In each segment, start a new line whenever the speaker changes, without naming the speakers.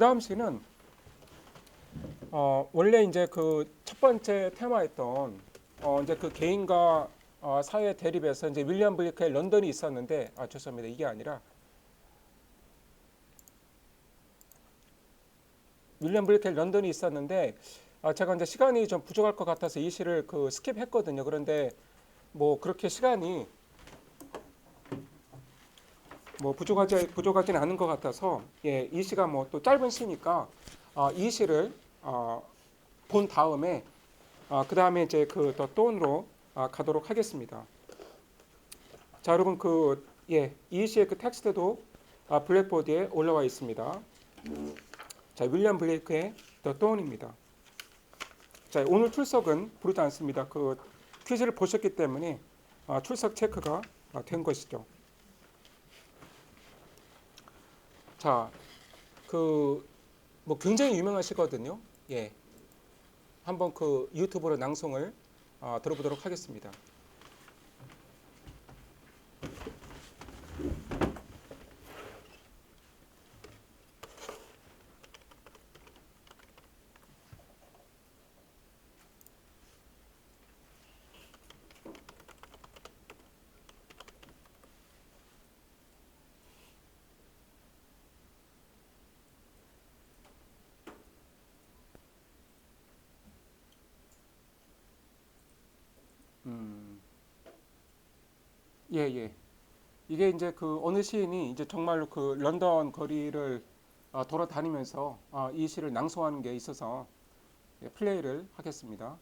다음 시는 원래 이제 그 첫 번째 테마였던 이제 그 개인과 사회 대립에서 이제 윌리엄 블레이크의 런던이 있었는데 죄송합니다. 이게 아니라 윌리엄 블레이크의 런던이 있었는데 제가 이제 시간이 좀 부족할 것 같아서 이 시를 그 스킵했거든요. 그런데 뭐 그렇게 시간이 뭐 부족하진 않은 것 같아서 이 시가 뭐 또 짧은 시니까 이 시를 본 다음에 그 다음에 이제 그 더 돈으로 가도록 하겠습니다. 자, 여러분 이 시의 그 텍스트도 블랙보드에 올라와 있습니다. 자, 윌리엄 블레이크의 더 돈입니다. 자, 오늘 출석은 부르지 않습니다. 그 퀴즈를 보셨기 때문에 출석 체크가 된 것이죠. 자, 그 뭐 굉장히 유명하시거든요. 예, 한번 그 유튜브로 낭송을 들어보도록 하겠습니다. 예, 예. 이게 이제 그 어느 시인이 이제 정말로 그 런던 거리를 돌아다니면서 이 시를 낭송하는 게 있어서 플레이를 하겠습니다.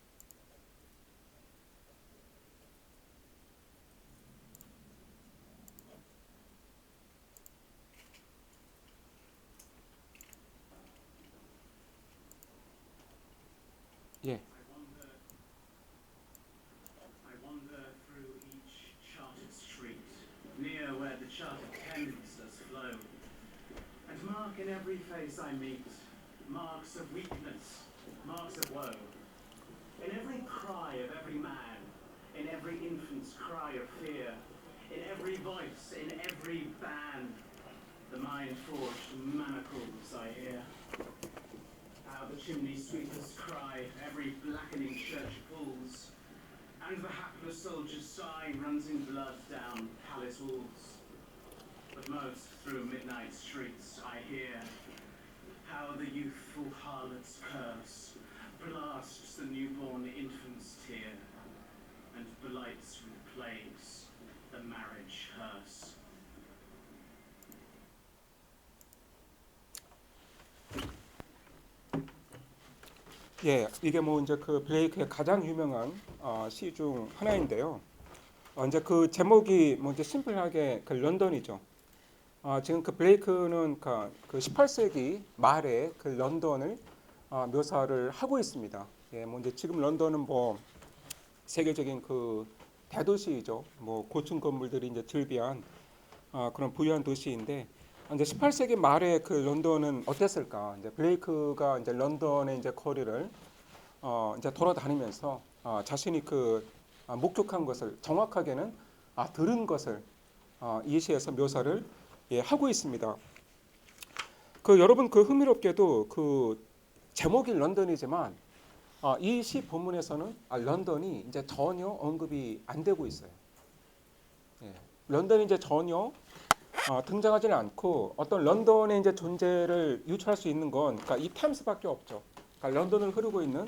예.
I wander through each charted street, near where the charted Thames does flow, and mark in every face I meet marks of weakness, marks of woe. In every cry of every man, in every infant's cry of fear, in every voice, in every band, the mind-forged manacles I hear. How the chimney sweepers cry, every blackening church pulls, and the hapless soldier's sign runs in blood down palace walls. But most through midnight streets I hear how the youthful harlot's curse blasts the newborn infant's tear, and blights with plagues the marriage hearse.
예, 이게 뭐 이제 그 블레이크의 가장 유명한 시 중 하나인데요. 이제 그 제목이 뭐 이제 심플하게 그 런던이죠. 지금 그 블레이크는 그 18세기 말에 그 런던을 묘사를 하고 있습니다. 예, 뭐 이제 지금 런던은 뭐 세계적인 그 대도시이죠. 뭐 고층 건물들이 이제 즐비한 그런 부유한 도시인데 이제 18세기 말에 그 런던은 어땠을까? 이제 블레이크가 이제 런던의 이제 거리를 이제 돌아다니면서 자신이 그 목격한 것을 정확하게는 들은 것을 이 시에서 묘사를 하고 있습니다. 그 여러분 그 흥미롭게도 그 제목이 런던이지만 이 시 본문에서는 런던이 이제 전혀 언급이 안 되고 있어요. 예. 런던이 이제 전혀 등장하지는 않고 어떤 런던의 이제 존재를 유추할 수 있는 건 그러니까 이 템스밖에 없죠. 그러니까 런던을 흐르고 있는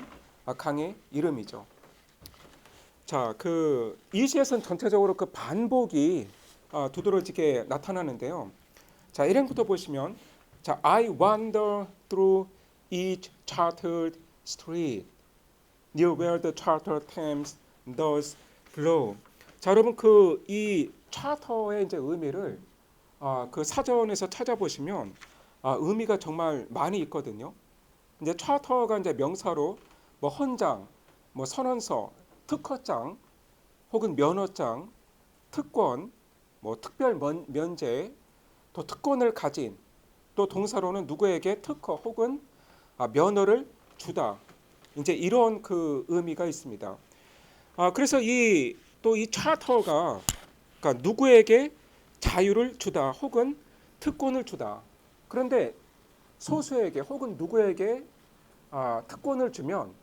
강의 이름이죠. 자, 그 이 시에서는 전체적으로 그 반복이 두드러지게 나타나는데요. 자, 1행부터 보시면 자, I wander through each chartered street near where the chartered Thames does flow. 자, 여러분 그 이 차터의 이제 의미를 그 사전에서 찾아보시면 의미가 정말 많이 있거든요. 이제 차터가 이제 명사로 뭐 헌장, 뭐 선언서, 특허장, 혹은 면허장, 특권, 뭐 특별 면제, 또 특권을 가진, 또 동사로는 누구에게 특허 혹은 면허를 주다. 이제 이런 그 의미가 있습니다. 그래서 또 이 차터가 그러니까 누구에게 자유를 주다 혹은 특권을 주다. 그런데 소수에게 혹은 누구에게 특권을 주면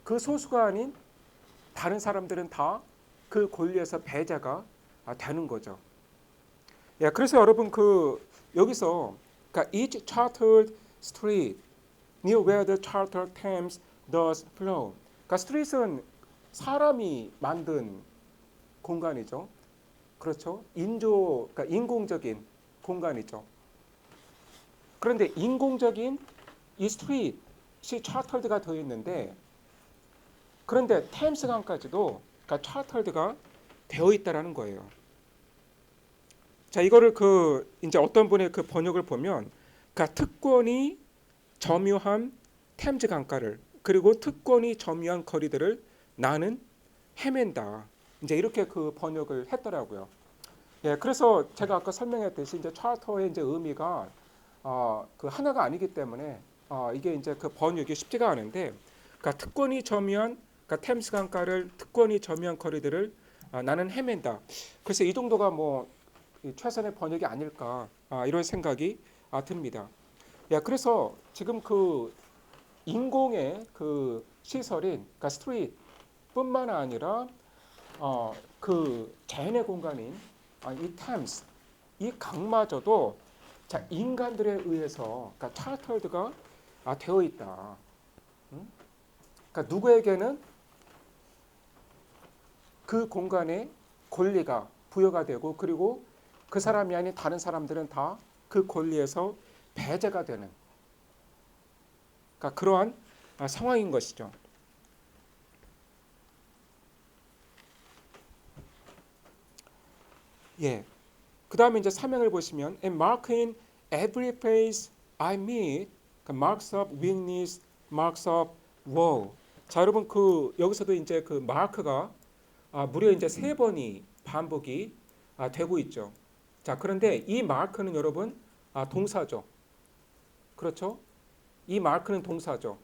그 소수가 아닌 다른 사람들은 다 그 권리에서 배제가 되는 거죠. 예, 그래서 여러분 여기서 그러니까 each chartered street near where the charter Thames does flow. 그러니까 street은 사람이 만든 공간이죠. 그렇죠? 그러니까 인공적인 공간이죠. 그런데 인공적인 이 스트릿이 차터드가 되어 있는데 그런데 템스 강까지도 그러니까 차터드가 되어 있다라는 거예요. 자, 이거를 이제 어떤 분의 그 번역을 보면 그러니까 특권이 점유한 템즈 강가를 그리고 특권이 점유한 거리들을 나는 헤맨다. 이제 이렇게 그 번역을 했더라고요. 예, 그래서 제가 아까 설명했듯이 이제 차터의 이제 의미가 그 하나가 아니기 때문에 이게 이제 그 번역이 쉽지가 않은데, 그러니까 특권이 점유한 그러니까 템스 강가를 특권이 점유한 거리들을 나는 헤맨다. 그래서 이 정도가 뭐 최선의 번역이 아닐까 이런 생각이 듭니다. 예, 그래서 지금 그 인공의 그 시설인 그러니까 스트릿뿐만 아니라 그 자연의 공간인 이 템스 이 강마저도 자 인간들에 의해서 그러니까 차터드가 되어 있다. 그러니까 누구에게는 그 공간에 권리가 부여가 되고 그리고 그 사람이 아닌 다른 사람들은 다 그 권리에서 배제가 되는 그러니까 그러한 상황인 것이죠. 예. 그 다음에 이제 사명을 보시면 and mark in every place I meet marks of weakness, marks of woe. 자, 여러분 여기서도 이제 그 마크가 무려 이제 3번이 반복이 되고 있죠. 자, 그런데 이 마크는 여러분 동사죠. 그렇죠? 이 마크는 동사죠.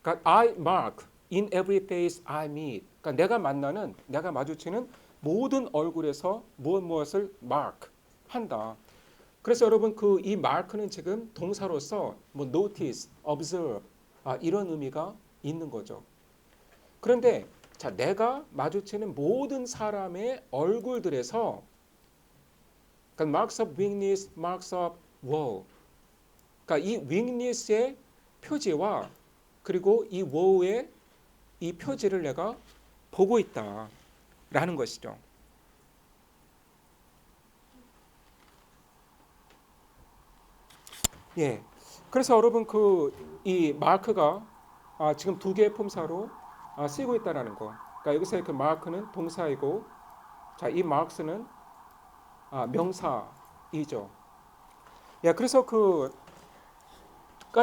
그러니까 I mark in every face I meet. 그러니까 내가 마주치는 모든 얼굴에서 무엇을 mark 한다. 그래서 여러분 이 mark는 지금 동사로서 뭐 notice, observe 이런 의미가 있는 거죠. 그런데 자, 내가 마주치는 모든 사람의 얼굴들에서 그러니까 marks of weakness, marks of woe. 그러니까 이 weakness의 표지와 그리고 이 woe의 이 표지를 내가 보고 있다라는 것이죠. 예. 그래서 여러분 이 마크가 지금 2개의 품사로 쓰이고 있다라는 거. 그러니까 여기서의 그 마크는 동사이고, 자, 이 마크스는 명사이죠. 예. 그래서 그러니까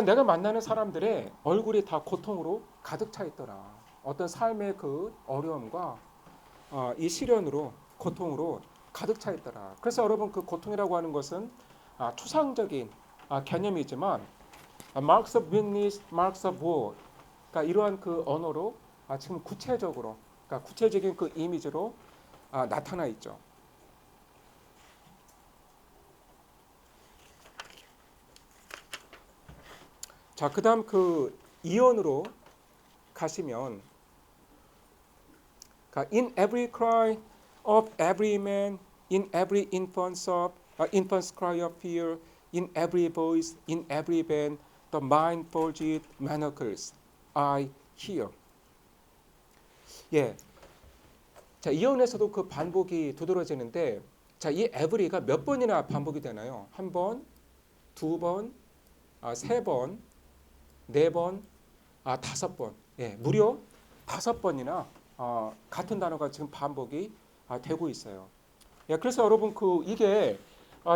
내가 만나는 사람들의 얼굴이 다 고통으로 가득 차 있더라. 어떤 삶의 그 어려움과 이 시련으로 고통으로 가득 차 있더라. 그래서 여러분 그 고통이라고 하는 것은 추상적인 개념이지만 marks of weakness, marks of woe. 그러니까 이러한 그 언어로 지금 구체적으로 그러니까 구체적인 그 이미지로 나타나 있죠. 자, 그다음 이언으로 가시면 in every cry of every man, in every infant's cry of fear, in every voice, in every band, the mind forged manacles I hear. 예, 자 이언에서도 그 반복이 두드러지는데, 자 이 every가 몇 번이나 반복이 되나요? 1번, 2번, 3번, 4번, 5번. 예, 무려 5번이나 같은 단어가 지금 반복이 되고 있어요. 예, 그래서 여러분 이게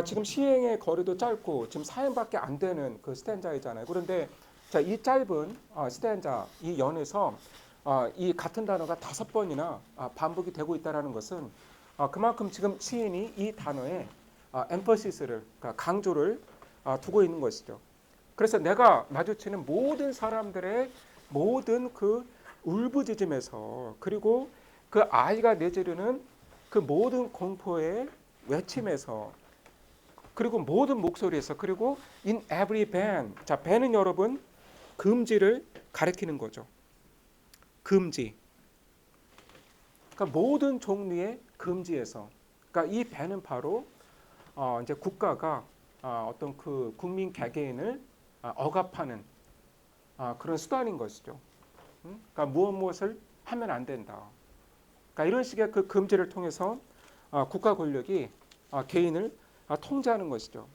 지금 시행의 거리도 짧고 지금 4행밖에 안 되는 그 스탠자이잖아요. 그런데 자, 이 짧은 스탠자 이 연에서 이 같은 단어가 5번이나 반복이 되고 있다는 것은 그만큼 지금 시인이 이 단어에 엠퍼시스를 그러니까 강조를 두고 있는 것이죠. 그래서 내가 마주치는 모든 사람들의 모든 그 울부짖음에서 그리고 그 아이가 내지르는 그 모든 공포의 외침에서 그리고 모든 목소리에서 그리고 in every band. 자, band은 여러분 금지를 가리키는 거죠. 금지. 그러니까 모든 종류의 금지에서. 그러니까 이 band은 바로 이제 국가가 어떤 그 국민 개개인을 억압하는 그런 수단인 것이죠. 그러니까 무엇을 하면 안 된다. 그러니까 이런 식의 그 금지를 통해서 국가 권력이 개인을 통제하는 것이죠.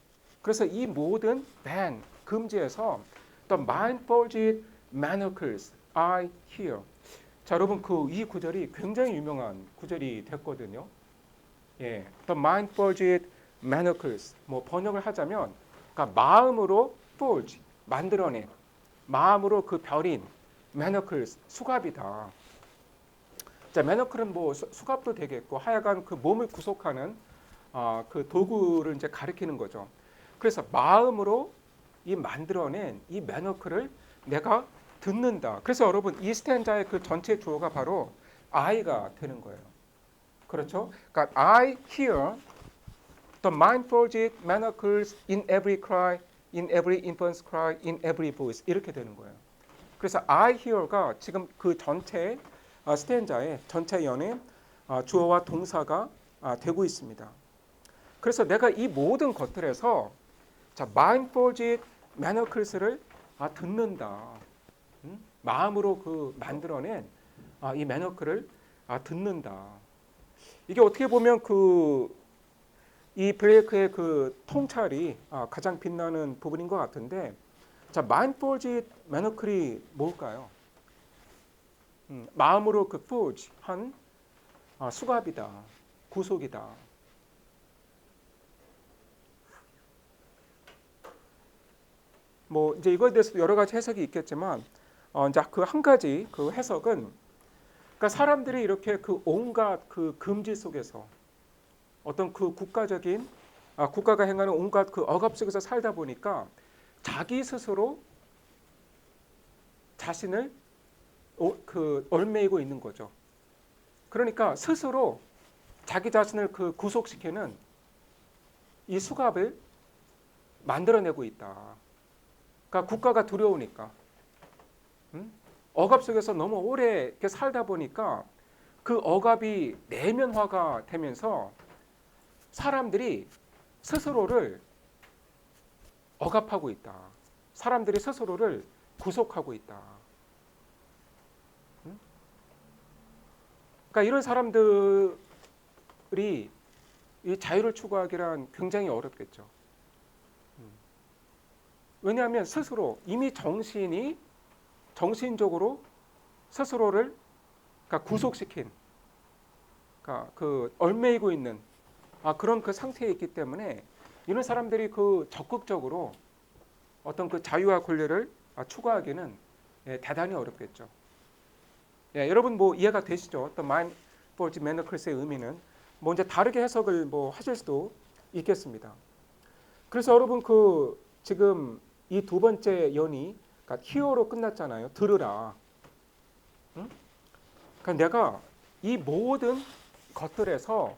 그래서 이 모든 ban 금지에서 the mind-forged manacles I hear. 자, 여러분 그 이 구절이 굉장히 유명한 구절이 됐거든요. 예, the mind-forged manacles. 뭐 번역을 하자면, 그러니까 마음으로 forge 만들어낸, 마음으로 그 벼린 manacles 수갑이다. 자, manacle은 뭐 수갑도 되겠고 하여간 그 몸을 구속하는 그 도구를 이제 가리키는 거죠. 그래서 마음으로 이 만들어낸 이 manacle을 내가 듣는다. 그래서 여러분 이 스탠자의 그 전체 주어가 바로 I가 되는 거예요. 그렇죠? 그러니까 I hear the mind-forged manacles in every cry, in every infant's cry, in every voice 이렇게 되는 거예요. 그래서 I hear가 지금 그 전체 스탠자의 전체 연의 주어와 동사가 되고 있습니다. 그래서 내가 이 모든 것들에서 자, mind-forged manacles를 듣는다. 마음으로 그 만들어낸 이 manacle를 듣는다. 이게 어떻게 보면 그 이 블레이크의 그 통찰이 가장 빛나는 부분인 것 같은데, 자, mind-forged manacle이 뭘까요? 마음으로 그 forge 한 수갑이다, 구속이다. 뭐 이제 이거에 대해서도 여러 가지 해석이 있겠지만, 이제 그 한 가지 그 해석은, 그러니까 사람들이 이렇게 그 온갖 그 금지 속에서 어떤 그 국가적인 국가가 행하는 온갖 그 억압 속에서 살다 보니까 자기 스스로 자신을 그 얽매이고 있는 거죠. 그러니까 스스로 자기 자신을 그 구속시키는 이 수갑을 만들어내고 있다. 그러니까 국가가 두려우니까, 억압 속에서 너무 오래 이렇게 살다 보니까 그 억압이 내면화가 되면서 사람들이 스스로를 억압하고 있다. 사람들이 스스로를 구속하고 있다. 그러니까 이런 사람들이 이 자유를 추구하기란 굉장히 어렵겠죠. 왜냐하면 스스로 이미 정신적으로 스스로를 그러니까 구속시킨, 그러니까 그 얽매이고 있는 그런 그 상태에 있기 때문에 이런 사람들이 그 적극적으로 어떤 그 자유와 권리를 추구하기는 대단히 어렵겠죠. 예, 여러분 뭐 이해가 되시죠? 어떤 mind-forged manacles의 의미는 뭐 이제 다르게 해석을 뭐 하실 수도 있겠습니다. 그래서 여러분 그 지금 이 두 번째 연이 그러니까 hear로 끝났잖아요. 들으라. 응? 그러니까 내가 이 모든 것들에서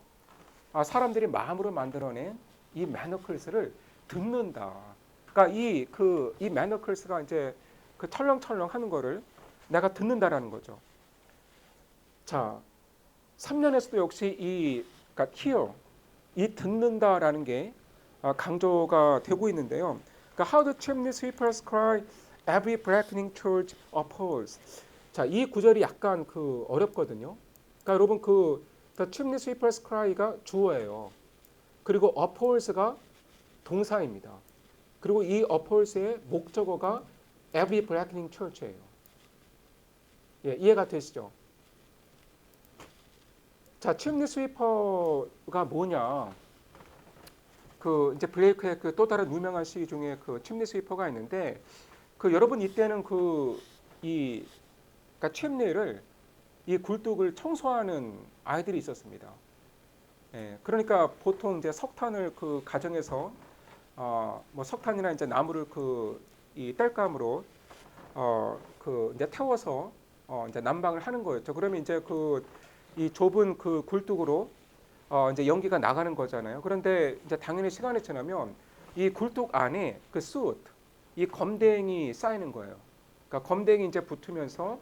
사람들이 마음으로 만들어낸 이 manacles를 듣는다. 그러니까 이 manacles가 이제 그 철렁철렁 하는 거를 내가 듣는다라는 거죠. 자, 3년에서도 역시 그러니까 hear, 이 듣는다라는 게 강조가 되고 있는데요. 그러니까 how the chimney sweepers cry, every blackening church appalls. 자, 이 구절이 약간 그 어렵거든요. 그러니까 여러분 그 the chimney sweepers cry가 주어예요. 그리고 appalls가 동사입니다. 그리고 이 appalls의 목적어가 every blackening church예요. 예, 이해가 되시죠? 자, chimney sweeper가 뭐냐? 그 이제 블레이크의 그 또 다른 유명한 시 중에 그 chimney sweeper가 있는데, 그 여러분 이때는 그러니까 chimney를 이 굴뚝을 청소하는 아이들이 있었습니다. 예, 그러니까 보통 이제 석탄을 그 가정에서 뭐 석탄이나 이제 나무를 그 이 땔감으로 그 이제 태워서 이제 난방을 하는 거였죠. 그러면 이제 그 이 좁은 그 굴뚝으로 이제 연기가 나가는 거잖아요. 그런데 이제 당연히 시간이 지나면 이 굴뚝 안에 그 숯, 이 검댕이 쌓이는 거예요. 그러니까 검댕이 이제 붙으면서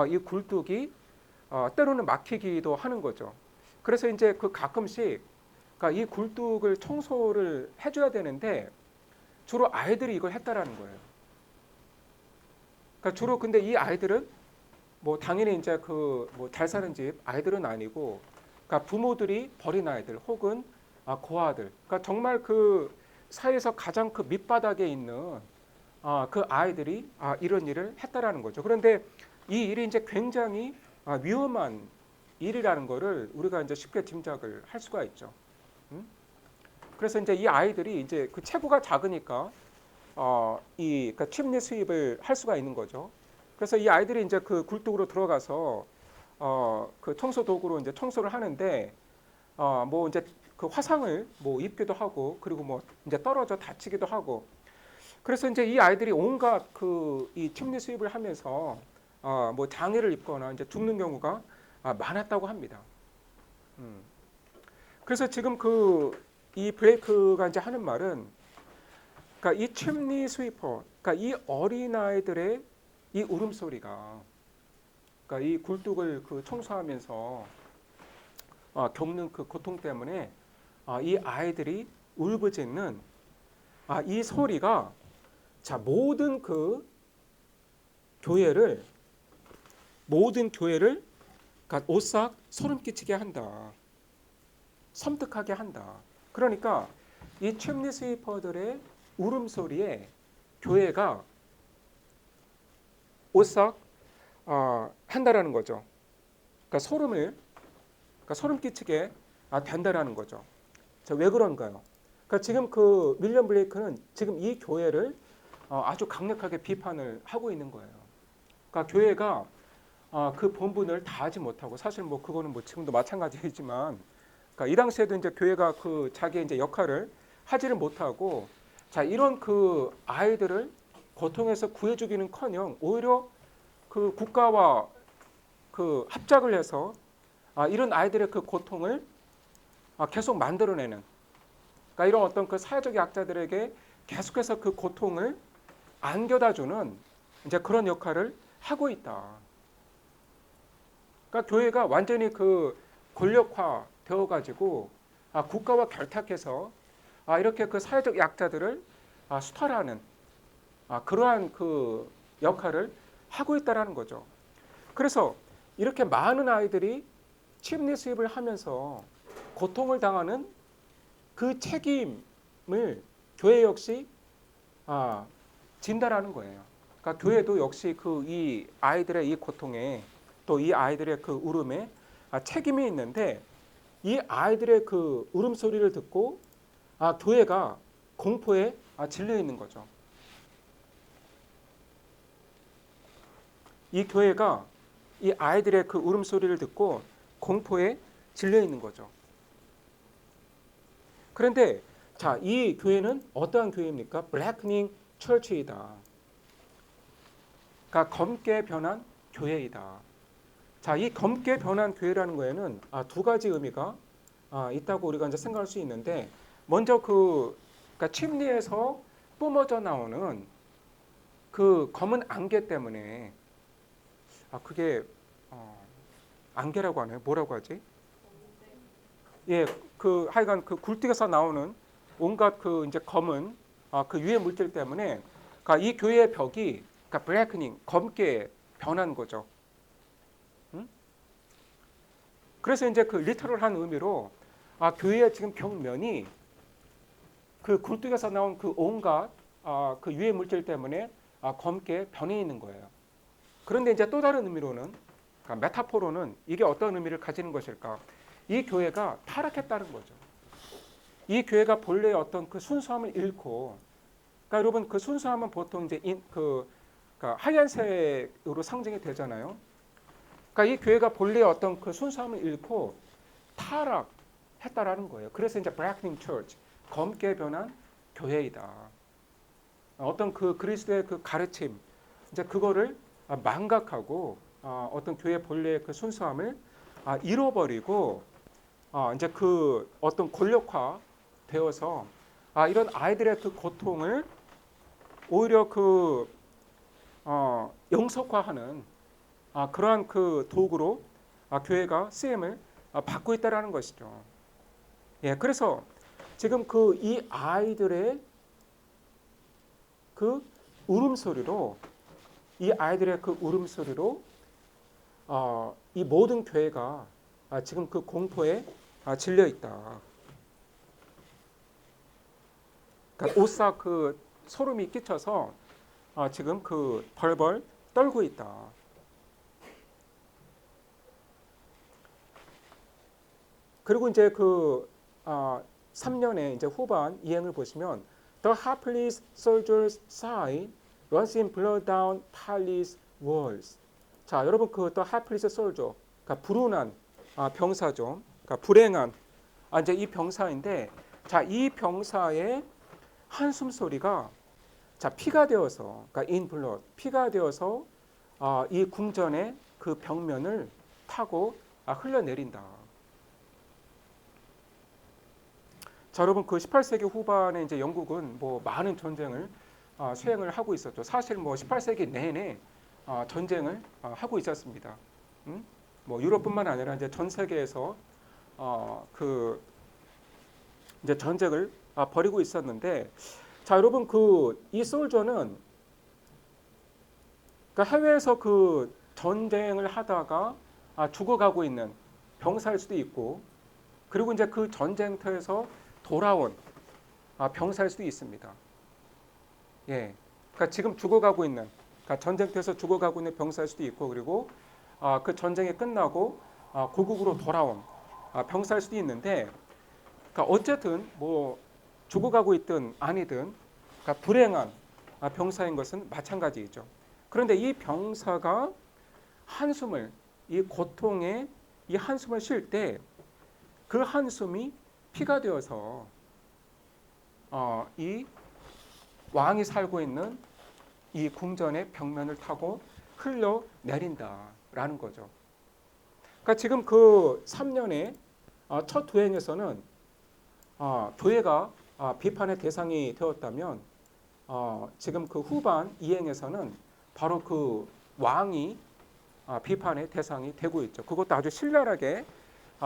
이 굴뚝이 때로는 막히기도 하는 거죠. 그래서 이제 그 가끔씩 그러니까 이 굴뚝을 청소를 해줘야 되는데 주로 아이들이 이걸 했다라는 거예요. 그러니까 주로 근데 이 아이들은 뭐 당연히 이제 그 뭐 잘 사는 집 아이들은 아니고, 그러니까 부모들이 버린 아이들 혹은 고아들, 그러니까 정말 그 사회에서 가장 그 밑바닥에 있는 그 아이들이 이런 일을 했다라는 거죠. 그런데 이 일이 이제 굉장히 위험한 일이라는 거를 우리가 이제 쉽게 짐작을 할 수가 있죠. 음? 그래서 이제 이 아이들이 이제 그 체구가 작으니까 이 그러니까 침례 수입을 할 수가 있는 거죠. 그래서 이 아이들이 이제 그 굴뚝으로 들어가서 그 청소 도구로 이제 청소를 하는데 뭐 이제 그 화상을 뭐 입기도 하고, 그리고 뭐 이제 떨어져 다치기도 하고. 그래서 이제 이 아이들이 온갖 그 이 침례 수입을 하면서 뭐 장애를 입거나 이제 죽는 경우가 많았다고 합니다. 음. 그래서 지금 그 이 블레이크가 이제 하는 말은, 그러니까 이 침리 스위퍼, 그러니까 이 어린 아이들의 이 울음소리가, 그러니까 이 굴뚝을 그 청소하면서 겪는 그 고통 때문에 이 아이들이 울부짖는 이 소리가 자 모든 교회를 그러니까 오싹 소름 끼치게 한다, 섬뜩하게 한다. 그러니까 이 침리 스위퍼들의 울음소리에 교회가 오싹 한다라는 거죠. 그러니까 소름 끼치게 된다라는 거죠. 자, 왜 그런가요? 그러니까 지금 그 윌리엄 블레이크는 지금 이 교회를 아주 강력하게 비판을 하고 있는 거예요. 그러니까 교회가 그 본분을 다하지 못하고, 사실 뭐 그거는 뭐 지금도 마찬가지이지만, 그러니까 이 당시에도 이제 교회가 그 자기의 이제 역할을 하지를 못하고, 자 이런 그 아이들을 고통에서 구해주기는커녕 오히려 그 국가와 그 합작을 해서 이런 아이들의 그 고통을 계속 만들어내는, 그러니까 이런 어떤 그 사회적 약자들에게 계속해서 그 고통을 안겨다주는 이제 그런 역할을 하고 있다. 그러니까 교회가 완전히 그 권력화 되어가지고 국가와 결탁해서 이렇게 그 사회적 약자들을 수탈하는 그러한 그 역할을 하고 있다라는 거죠. 그래서 이렇게 많은 아이들이 침례 수입을 하면서 고통을 당하는 그 책임을 교회 역시 진다라는 거예요. 그러니까 교회도 역시 그 이 아이들의 이 고통에, 또 이 아이들의 그 울음에 책임이 있는데, 이 아이들의 그 울음소리를 듣고 교회가 공포에 질려 있는 거죠. 이 교회가 이 아이들의 그 울음소리를 듣고 공포에 질려 있는 거죠. 그런데 자, 이 교회는 어떠한 교회입니까? 블랙닝 처치이다. 그러니까 검게 변한 교회이다. 자, 이 검게 변한 교회라는 거에는 두 가지 의미가 있다고 우리가 이제 생각할 수 있는데, 먼저 그러니까 침리에서 뿜어져 나오는 그 검은 안개 때문에, 그게 안개라고 하나요? 뭐라고 하지? 예, 그 하여간 그 굴뚝에서 나오는 온갖 그 이제 검은 그 유해 물질 때문에, 그러니까 이 교회의 벽이 그러니까 블랙닝 검게 변한 거죠. 그래서 이제 그 리터럴한 의미로 교회의 지금 벽면이 그 굴뚝에서 나온 그 온갖 그 유해 물질 때문에 검게 변해 있는 거예요. 그런데 이제 또 다른 의미로는, 그러니까 메타포로는 이게 어떤 의미를 가지는 것일까? 이 교회가 타락했다는 거죠. 이 교회가 본래의 어떤 그 순수함을 잃고, 그러니까 여러분 그 순수함은 보통 이제 그러니까 하얀색으로 상징이 되잖아요. 그러니까 이 교회가 본래의 어떤 그 순수함을 잃고 타락했다라는 거예요. 그래서 이제 blackening church, 검게 변한 교회이다. 어떤 그 그리스도의 그 가르침, 이제 그거를 망각하고 어떤 교회 본래의 그 순수함을 잃어버리고 이제 그 어떤 권력화 되어서 이런 아이들의 그 고통을 오히려 그 영속화하는 그러한 그 도구로 교회가 쓰임을 받고 있다라는 것이죠. 예, 그래서 지금 그 이 아이들의 그 울음소리로 이 아이들의 그 울음소리로 이 모든 교회가 지금 그 공포에 질려 있다. 그러니까 오싹 그 소름이 끼쳐서 지금 그 벌벌 떨고 있다. 그리고 이제 그 3년의 이제 후반 이행을 보시면 The hapless soldiers sigh runs in blood down palace walls. 자, 여러분 그 The hapless soldier, 그러니까 불운한 병사죠. 그러니까 불행한 이제 이 병사인데, 자, 이 병사의 한숨 소리가 자 피가 되어서, 그러니까 in blood, 피가 되어서 이 궁전의 그 벽면을 타고 흘러내린다. 자, 여러분 그 18세기 후반에 이제 영국은 뭐 많은 전쟁을 수행을 하고 있었죠. 사실 뭐 18세기 내내 전쟁을 하고 있었습니다. 뭐 유럽뿐만 아니라 이제 전 세계에서 그 이제 전쟁을 벌이고 있었는데, 자, 여러분 그 이 솔저는 그러니까 해외에서 그 전쟁을 하다가 죽어가고 있는 병사일 수도 있고, 그리고 이제 그 전쟁터에서 돌아온 병사일 수도 있습니다. 예, 그러니까 지금 죽어가고 있는, 그러니까 전쟁터에서 죽어가고 있는 병사일 수도 있고, 그리고 그 전쟁이 끝나고 고국으로 돌아온 병사일 수도 있는데, 그러니까 어쨌든 뭐 죽어가고 있든 아니든 그러니까 불행한 병사인 것은 마찬가지이죠. 그런데 이 병사가 한숨을, 이 고통의 이 한숨을 쉴 때 그 한숨이 피가 되어서 이 왕이 살고 있는 이 궁전의 벽면을 타고 흘러내린다라는 거죠. 그러니까 지금 그 3년의 첫 도행에서는 교회가 비판의 대상이 되었다면, 지금 그 후반 이행에서는 바로 그 왕이 비판의 대상이 되고 있죠. 그것도 아주 신랄하게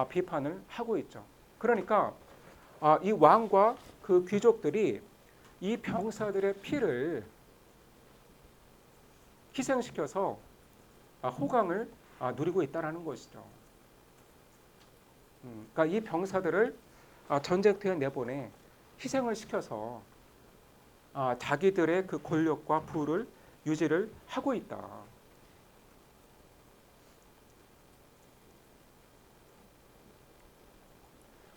비판을 하고 있죠. 그러니까 이 왕과 그 귀족들이 이 병사들의 피를 희생시켜서 호강을 누리고 있다는 것이죠. 그러니까 이 병사들을 전쟁터에 내보내 희생을 시켜서 자기들의 그 권력과 부를 유지를 하고 있다.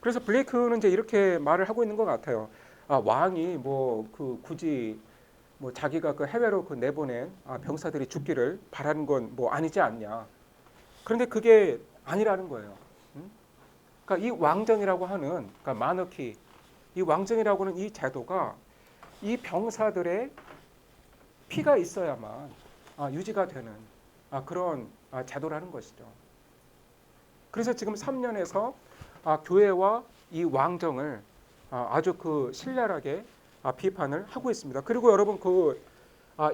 그래서 블레이크는 이제 이렇게 말을 하고 있는 것 같아요. 왕이 뭐 그 굳이 뭐 자기가 그 해외로 그 내보낸 병사들이 죽기를 바라는 건 뭐 아니지 않냐. 그런데 그게 아니라는 거예요. 그러니까 이 왕정이라고 하는, 그러니까 마너키, 이 왕정이라고 하는 이 제도가 이 병사들의 피가 있어야만 유지가 되는 그런 제도라는 것이죠. 그래서 지금 3년에서 교회와 이 왕정을 아주 그 신랄하게 비판을 하고 있습니다. 그리고 여러분 그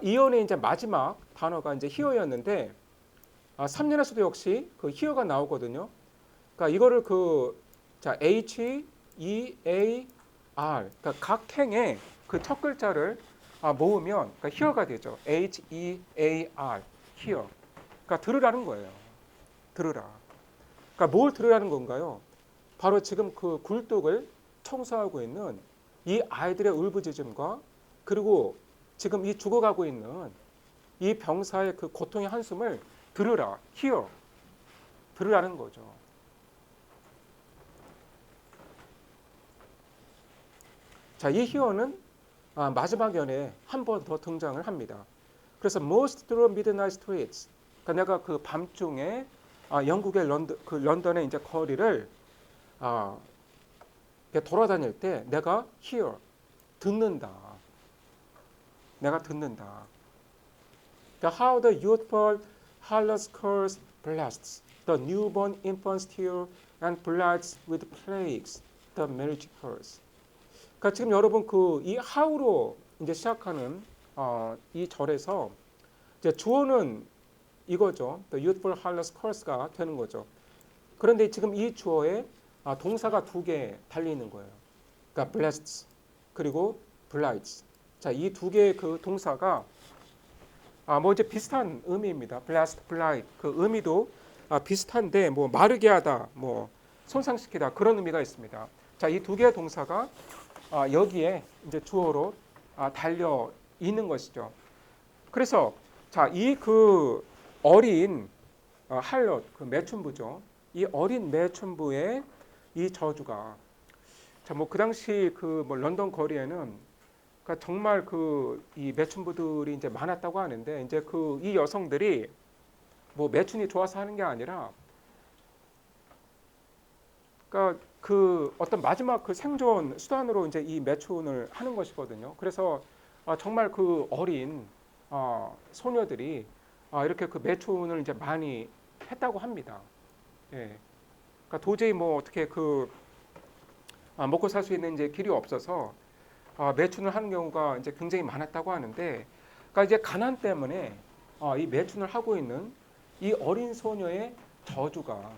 이언의 이제 마지막 단어가 이제 히어였는데, 3년에서도 역시 그 히어가 나오거든요. 그러니까 이거를 H E A R, 그러니까 각 행의 그 첫 글자를 모으면 그러니까 히어가 되죠. H E A R, 히어. 그러니까 들으라는 거예요. 들으라. 그러니까 뭘 들으라는 건가요? 바로 지금 그 굴뚝을 청소하고 있는 이 아이들의 울부짖음과, 그리고 지금 이 죽어가고 있는 이 병사의 그 고통의 한숨을 들으라, hear, 들으라는 거죠. 자, 이 hear는 마지막 연에 한 번 더 등장을 합니다. 그래서 most through midnight streets, 그러니까 내가 그 밤중에 영국의 런던의 이제 거리를 돌아다닐 때 내가 hear, 듣는다. 내가 듣는다. 그러니까 how the youthful harlot's curse blasts. the newborn infants tear and bloods with plagues the marriage hearse. 그러니까 지금 여러분 그 이 how로 이제 시작하는 이 절에서 이제 주어는 이거죠. The youthful heartless curse가 되는 거죠. 그런데 지금 이 주어에 동사가 두 개 달려 있는 거예요. 그러니까 blessed 그리고 blights. 자, 이 두 개의 그 동사가 뭐 이제 비슷한 의미입니다. blessed, blight 그 의미도 비슷한데 뭐 마르게 하다, 뭐 손상시키다 그런 의미가 있습니다. 자, 이 두 개의 동사가 여기에 이제 주어로 달려 있는 것이죠. 그래서 자, 이 그 어린 할롯 그 매춘부죠. 이 어린 매춘부의 이 저주가 자, 뭐 그 당시 그 뭐 런던 거리에는 그러니까 정말 그 이 매춘부들이 이제 많았다고 하는데 이제 그 이 여성들이 뭐 매춘이 좋아서 하는 게 아니라 그러니까 그 어떤 마지막 그 생존 수단으로 이제 이 매춘을 하는 것이거든요. 그래서 정말 그 어린 소녀들이 이렇게 그 매춘을 이제 많이 했다고 합니다. 예. 그러니까 도저히 뭐 어떻게 그 먹고 살 수 있는 이제 길이 없어서 매춘을 하는 경우가 이제 굉장히 많았다고 하는데, 그러니까 이제 가난 때문에 이 매춘을 하고 있는 이 어린 소녀의 저주가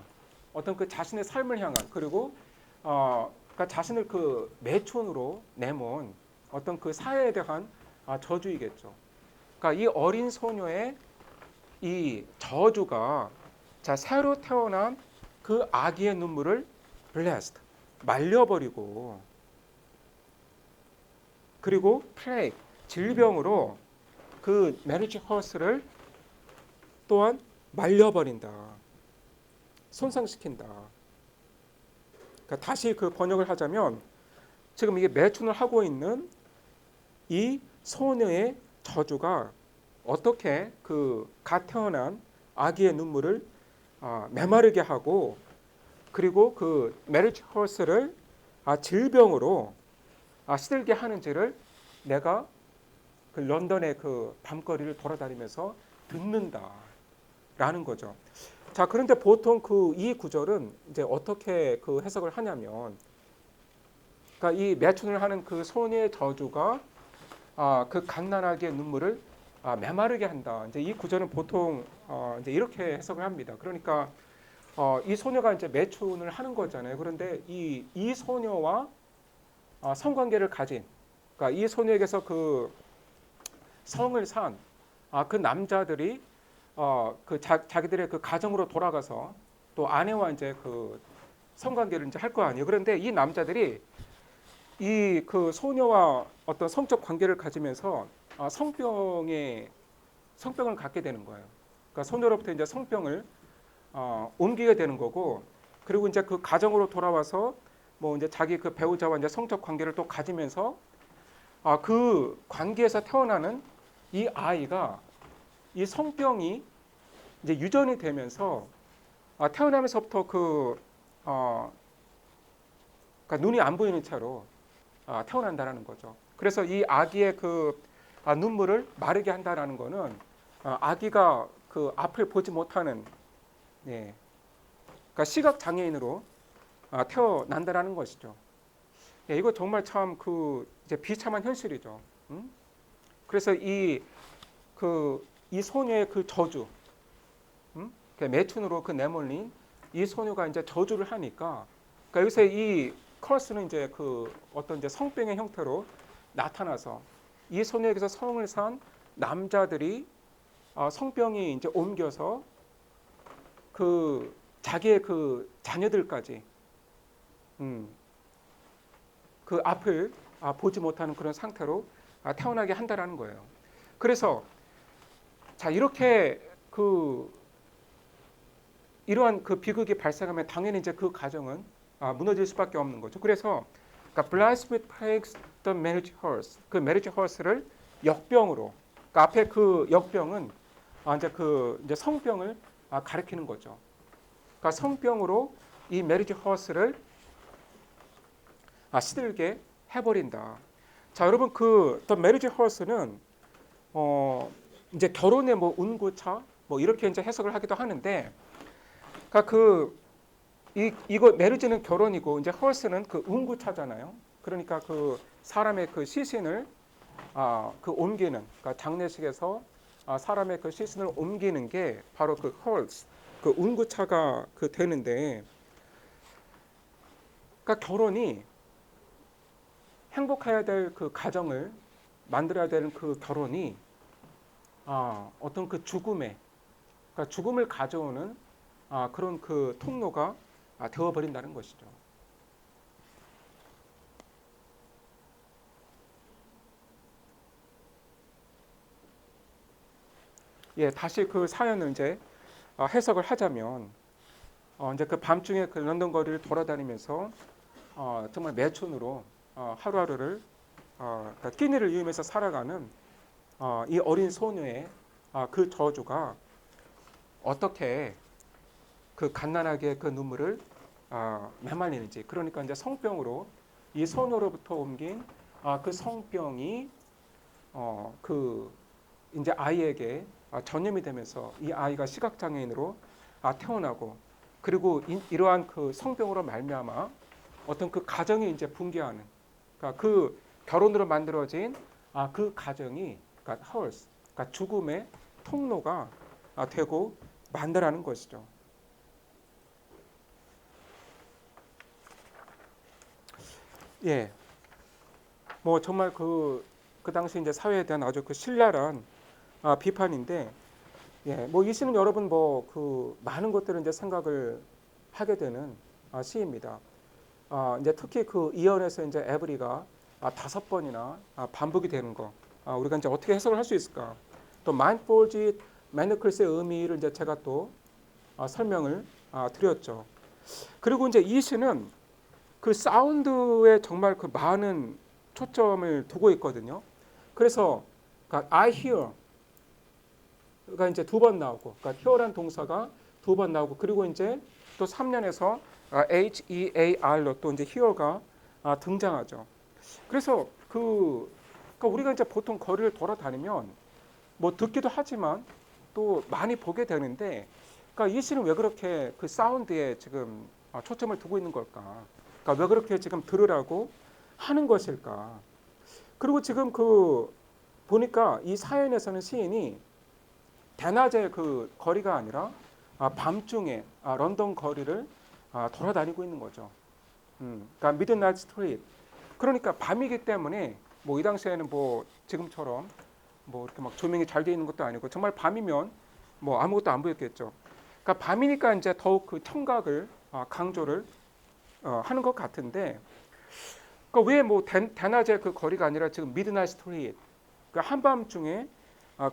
어떤 그 자신의 삶을 향한 그리고 그러니까 자신을 그 매춘으로 내몬 어떤 그 사회에 대한 저주이겠죠. 그러니까 이 어린 소녀의 이 저주가 자 새로 태어난 그 아기의 눈물을 blessed 말려버리고 그리고 plague 질병으로 그 marriage hearse를 또한 말려버린다, 손상시킨다. 그러니까 다시 그 번역을 하자면 지금 이게 매춘을 하고 있는 이 소녀의 저주가 어떻게 그 갓 태어난 아기의 눈물을 메마르게 하고 그리고 그 marriage hearse를 질병으로 시들게 하는지를 내가 그 런던의 그 밤거리를 돌아다니면서 듣는다라는 거죠. 자, 그런데 보통 그 이 구절은 이제 어떻게 그 해석을 하냐면, 그러니까 이 매춘을 하는 그 소녀의 저주가 그 갓난아기의 눈물을 메마르게 한다. 이제 이 구절은 보통 이제 이렇게 해석을 합니다. 그러니까 이 소녀가 이제 매춘을 하는 거잖아요. 그런데 이 소녀와 성관계를 가진, 그러니까 이 소녀에게서 그 성을 산 그 남자들이 그 자기들의 그 가정으로 돌아가서 또 아내와 이제 그 성관계를 이제 할 거 아니에요. 그런데 이 남자들이 이 그 소녀와 어떤 성적 관계를 가지면서 성병을 갖게 되는 거예요. 그러니까 소녀로부터 이제 성병을 옮기게 되는 거고, 그리고 이제 그 가정으로 돌아와서 뭐 이제 자기 그 배우자와 이제 성적 관계를 또 가지면서 그 관계에서 태어나는 이 아이가 이 성병이 이제 유전이 되면서 태어나면서부터 그러니까 눈이 안 보이는 채로 태어난다라는 거죠. 그래서 이 아기의 그 눈물을 마르게 한다라는 거는 아기가 그 앞을 보지 못하는 그러니까 시각 장애인으로 태어난다라는 것이죠. 이거 정말 참 그 이제 비참한 현실이죠. 그래서 이 소녀의 그 저주, 매춘으로 그 내몰린 이 소녀가 이제 저주를 하니까, 그러니까 여기서 이 커스는 이제 그 어떤 이제 성병의 형태로 나타나서 이 소녀에게서 성을 산 남자들이 성병이 이제 옮겨서 그 자기의 그 자녀들까지 그 앞을 보지 못하는 그런 상태로 태어나게 한다라는 거예요. 그래서 자 이렇게 이러한 그 비극이 발생하면 당연히 이제 그 가정은 무너질 수밖에 없는 거죠. 그래서 그러니까 blessed with plagues the marriage hearse, 그 marriage hearse를 역병으로, 그러니까 앞에 그 역병은 이제 성병을 가리키는 거죠. 그러니까 성병으로 이 marriage hearse를 시들게 해버린다. 자, 여러분 그 the marriage hearse는 이제 결혼의 뭐 운구차 뭐 이렇게 이제 해석을 하기도 하는데, 그러니까 이거 메르지는 결혼이고 이제 헐스는 그 운구차잖아요. 그러니까 그 사람의 그 시신을 그 옮기는, 그러니까 장례식에서 사람의 그 시신을 옮기는 게 바로 그 헐스, 그 운구차가 그 되는데, 그러니까 결혼이 행복해야 될 그 가정을 만들어야 되는 그 결혼이 어떤 그 죽음에, 그러니까 죽음을 가져오는 그런 그 통로가 되어버린다는 것이죠. 예, 다시 그 사연을 이제 해석을 하자면, 이제 그 밤중에 그 런던 거리를 돌아다니면서 정말 매춘으로 하루하루를 그러니까 끼니를 이으면서 살아가는 이 어린 소녀의 그 저주가 어떻게 그 갓난하게 그 눈물을 메말리는지, 그러니까 이제 성병으로 이 소녀로부터 옮긴 그 성병이 그 이제 아이에게 전염이 되면서 이 아이가 시각장애인으로 태어나고, 그리고 이러한 그 성병으로 말미암아 어떤 그 가정이 이제 붕괴하는, 그러니까 그 결혼으로 만들어진 그 가정이, 그러니까 헐스, 그러니까 죽음의 통로가 되고 만다라는 것이죠. 예, 뭐 정말 그 당시 이제 사회에 대한 아주 그 신랄한 비판인데, 예, 뭐 이 시는 여러분 뭐 그 많은 것들을 이제 생각을 하게 되는 시입니다. 이제 특히 그 이언에서 이제 에브리가 5번이나 반복이 되는 거, 우리가 이제 어떻게 해석을 할 수 있을까? 또 마인드폴짓 매너클스의 의미를 이제 제가 또 설명을 드렸죠. 그리고 이제 이 시는 그 사운드에 정말 그 많은 초점을 두고 있거든요. 그래서 그러니까 I hear 가 이제 2번 나오고, 그러니까 hear란 동사가 2번 나오고, 그리고 이제 또 3년에서 HEAR로 또 이제 hear가 등장하죠. 그래서 그러니까 우리가 이제 보통 거리를 돌아다니면 뭐 듣기도 하지만 또 많이 보게 되는데, 그러니까 이 시는 왜 그렇게 그 사운드에 지금 초점을 두고 있는 걸까? 그러니까 왜 그렇게 지금 들으라고 하는 것일까? 그리고 지금 그 보니까 이 사연에서는 시인이 대낮의 그 거리가 아니라 밤중에 런던 거리를 돌아다니고 있는 거죠. 그러니까 미드나잇 스트리트. 그러니까 밤이기 때문에 뭐 이 당시에는 뭐 지금처럼 뭐 이렇게 막 조명이 잘 돼 있는 것도 아니고, 정말 밤이면 뭐 아무것도 안 보였겠죠. 그러니까 밤이니까 이제 더욱 그 청각을 강조를 하는 것 같은데, 그러니까 왜 뭐 대낮의 그 거리가 아니라 지금 미드나잇 스트리트, 그러니까 한밤중에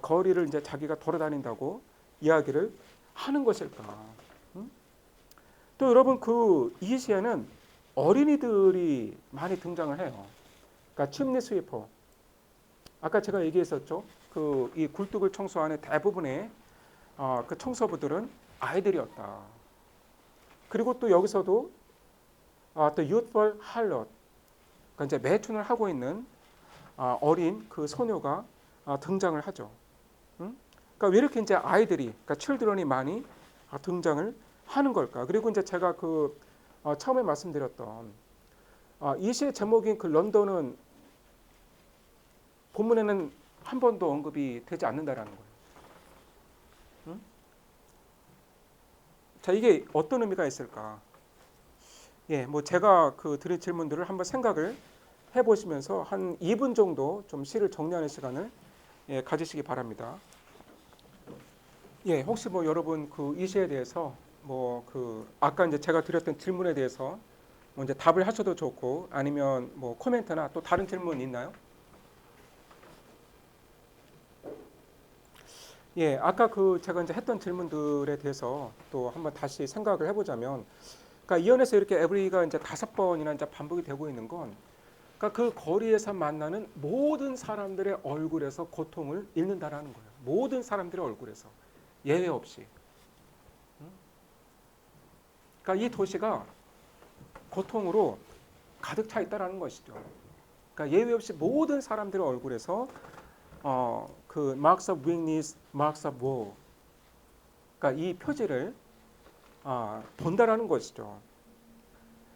거리를 이제 자기가 돌아다닌다고 이야기를 하는 것일까? 또 여러분 그 이 시에는 어린이들이 많이 등장을 해요. 그러니까 침리 스위퍼. 아까 제가 얘기했었죠. 그 이 굴뚝을 청소하는 대부분의 그 청소부들은 아이들이었다. 그리고 또 여기서도 또 youthful harlot, 그러니까 이제 매춘을 하고 있는 어린 그 소녀가 등장을 하죠. 그러니까 왜 이렇게 이제 아이들이, 그러니까 칠드런이 많이 등장을 하는 걸까? 그리고 이제 제가 그 처음에 말씀드렸던 이 시의 제목인 그 런던은 본문에는 한 번도 언급이 되지 않는다라는 거예요. 자, 이게 어떤 의미가 있을까? 예, 뭐 제가 그 드린 질문들을 한번 생각을 해보시면서 한 2분 정도 좀 시를 정리하는 시간을 가지시기 바랍니다. 예, 혹시 뭐 여러분 그 이 시에 대해서 뭐 그 아까 이제 제가 드렸던 질문에 대해서 뭐 이제 답을 하셔도 좋고, 아니면 뭐 코멘트나 또 다른 질문 있나요? 예, 아까 그 제가 이제 했던 질문들에 대해서 또 한번 다시 생각을 해보자면, 그러니까 이연에서 이렇게 에브리가 이제 5번이나 이제 반복이 되고 있는 건, 그러니까 그 거리에서 만나는 모든 사람들의 얼굴에서 고통을 읽는다라는 거예요. 모든 사람들의 얼굴에서 예외 없이. 그러니까 이 도시가 고통으로 가득 차 있다라는 것이죠. 그러니까 예외 없이 모든 사람들의 얼굴에서 그 marks of weakness, marks of war, 그러니까 이 표지를 본다라는 것이죠.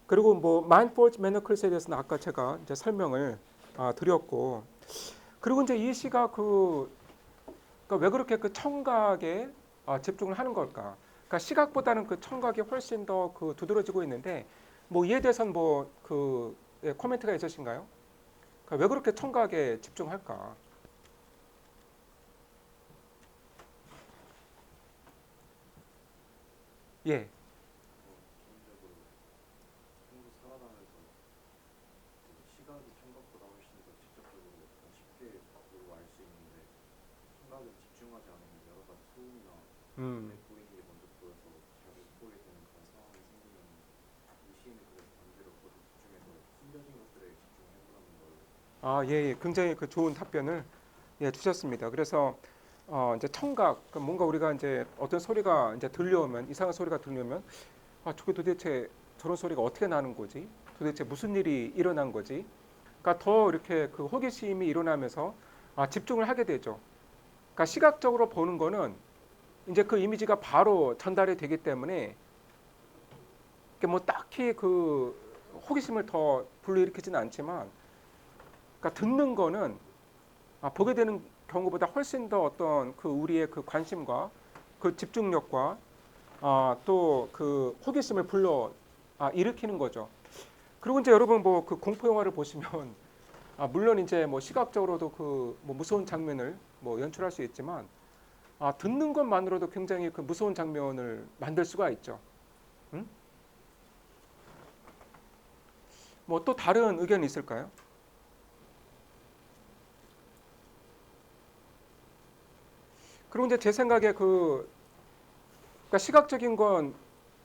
그리고 뭐 마인포즈 매너클스에 대해서는 아까 제가 이제 설명을 드렸고, 그리고 이제 이 시가 그러니까 왜 그렇게 그 청각에 집중을 하는 걸까? 그러니까 시각보다는 그 청각이 훨씬 더 그 두드러지고 있는데, 뭐 이에 대해서는 뭐그 코멘트가 있으신가요? 그러니까 왜 그렇게 청각에 집중할까? 예.
개인적으로 평소 살아가면서 시각이 청각보다 훨씬 더 직접적으로 더 쉽게 보고 알 수 있는데 청각은 집중하지 않으면 여러 가지 소음이나 눈에
음.
보이는 게 먼저 보여서 잘 못 보게 되는 그런 상황이 생기면 이 시인은 그래서 반대로 거듭 집중해서 숨겨진 것들에 집중해보라는 걸.
예, 예. 굉장히 그 좋은 답변을 주셨습니다. 그래서 이제 청각, 그러니까 뭔가 우리가 이제 어떤 소리가 이제 들려오면 이상한 소리가 들려오면 저게 도대체 저런 소리가 어떻게 나는 거지? 도대체 무슨 일이 일어난 거지? 그러니까 더 이렇게 그 호기심이 일어나면서 집중을 하게 되죠. 그러니까 시각적으로 보는 거는 이제 그 이미지가 바로 전달이 되기 때문에 이게 뭐 딱히 그 호기심을 더 불러일으키지는 않지만, 그러니까 듣는 거는 보게 되는 경우보다 훨씬 더 어떤 그 우리의 그 관심과 그 집중력과 또 그 호기심을 불러 일으키는 거죠. 그리고 이제 여러분 뭐 그 공포 영화를 보시면 물론 이제 뭐 시각적으로도 그 뭐 무서운 장면을 뭐 연출할 수 있지만 듣는 것만으로도 굉장히 그 무서운 장면을 만들 수가 있죠. 음? 뭐 또 다른 의견이 있을까요? 그리고 이제 제 생각에 그러니까 시각적인 건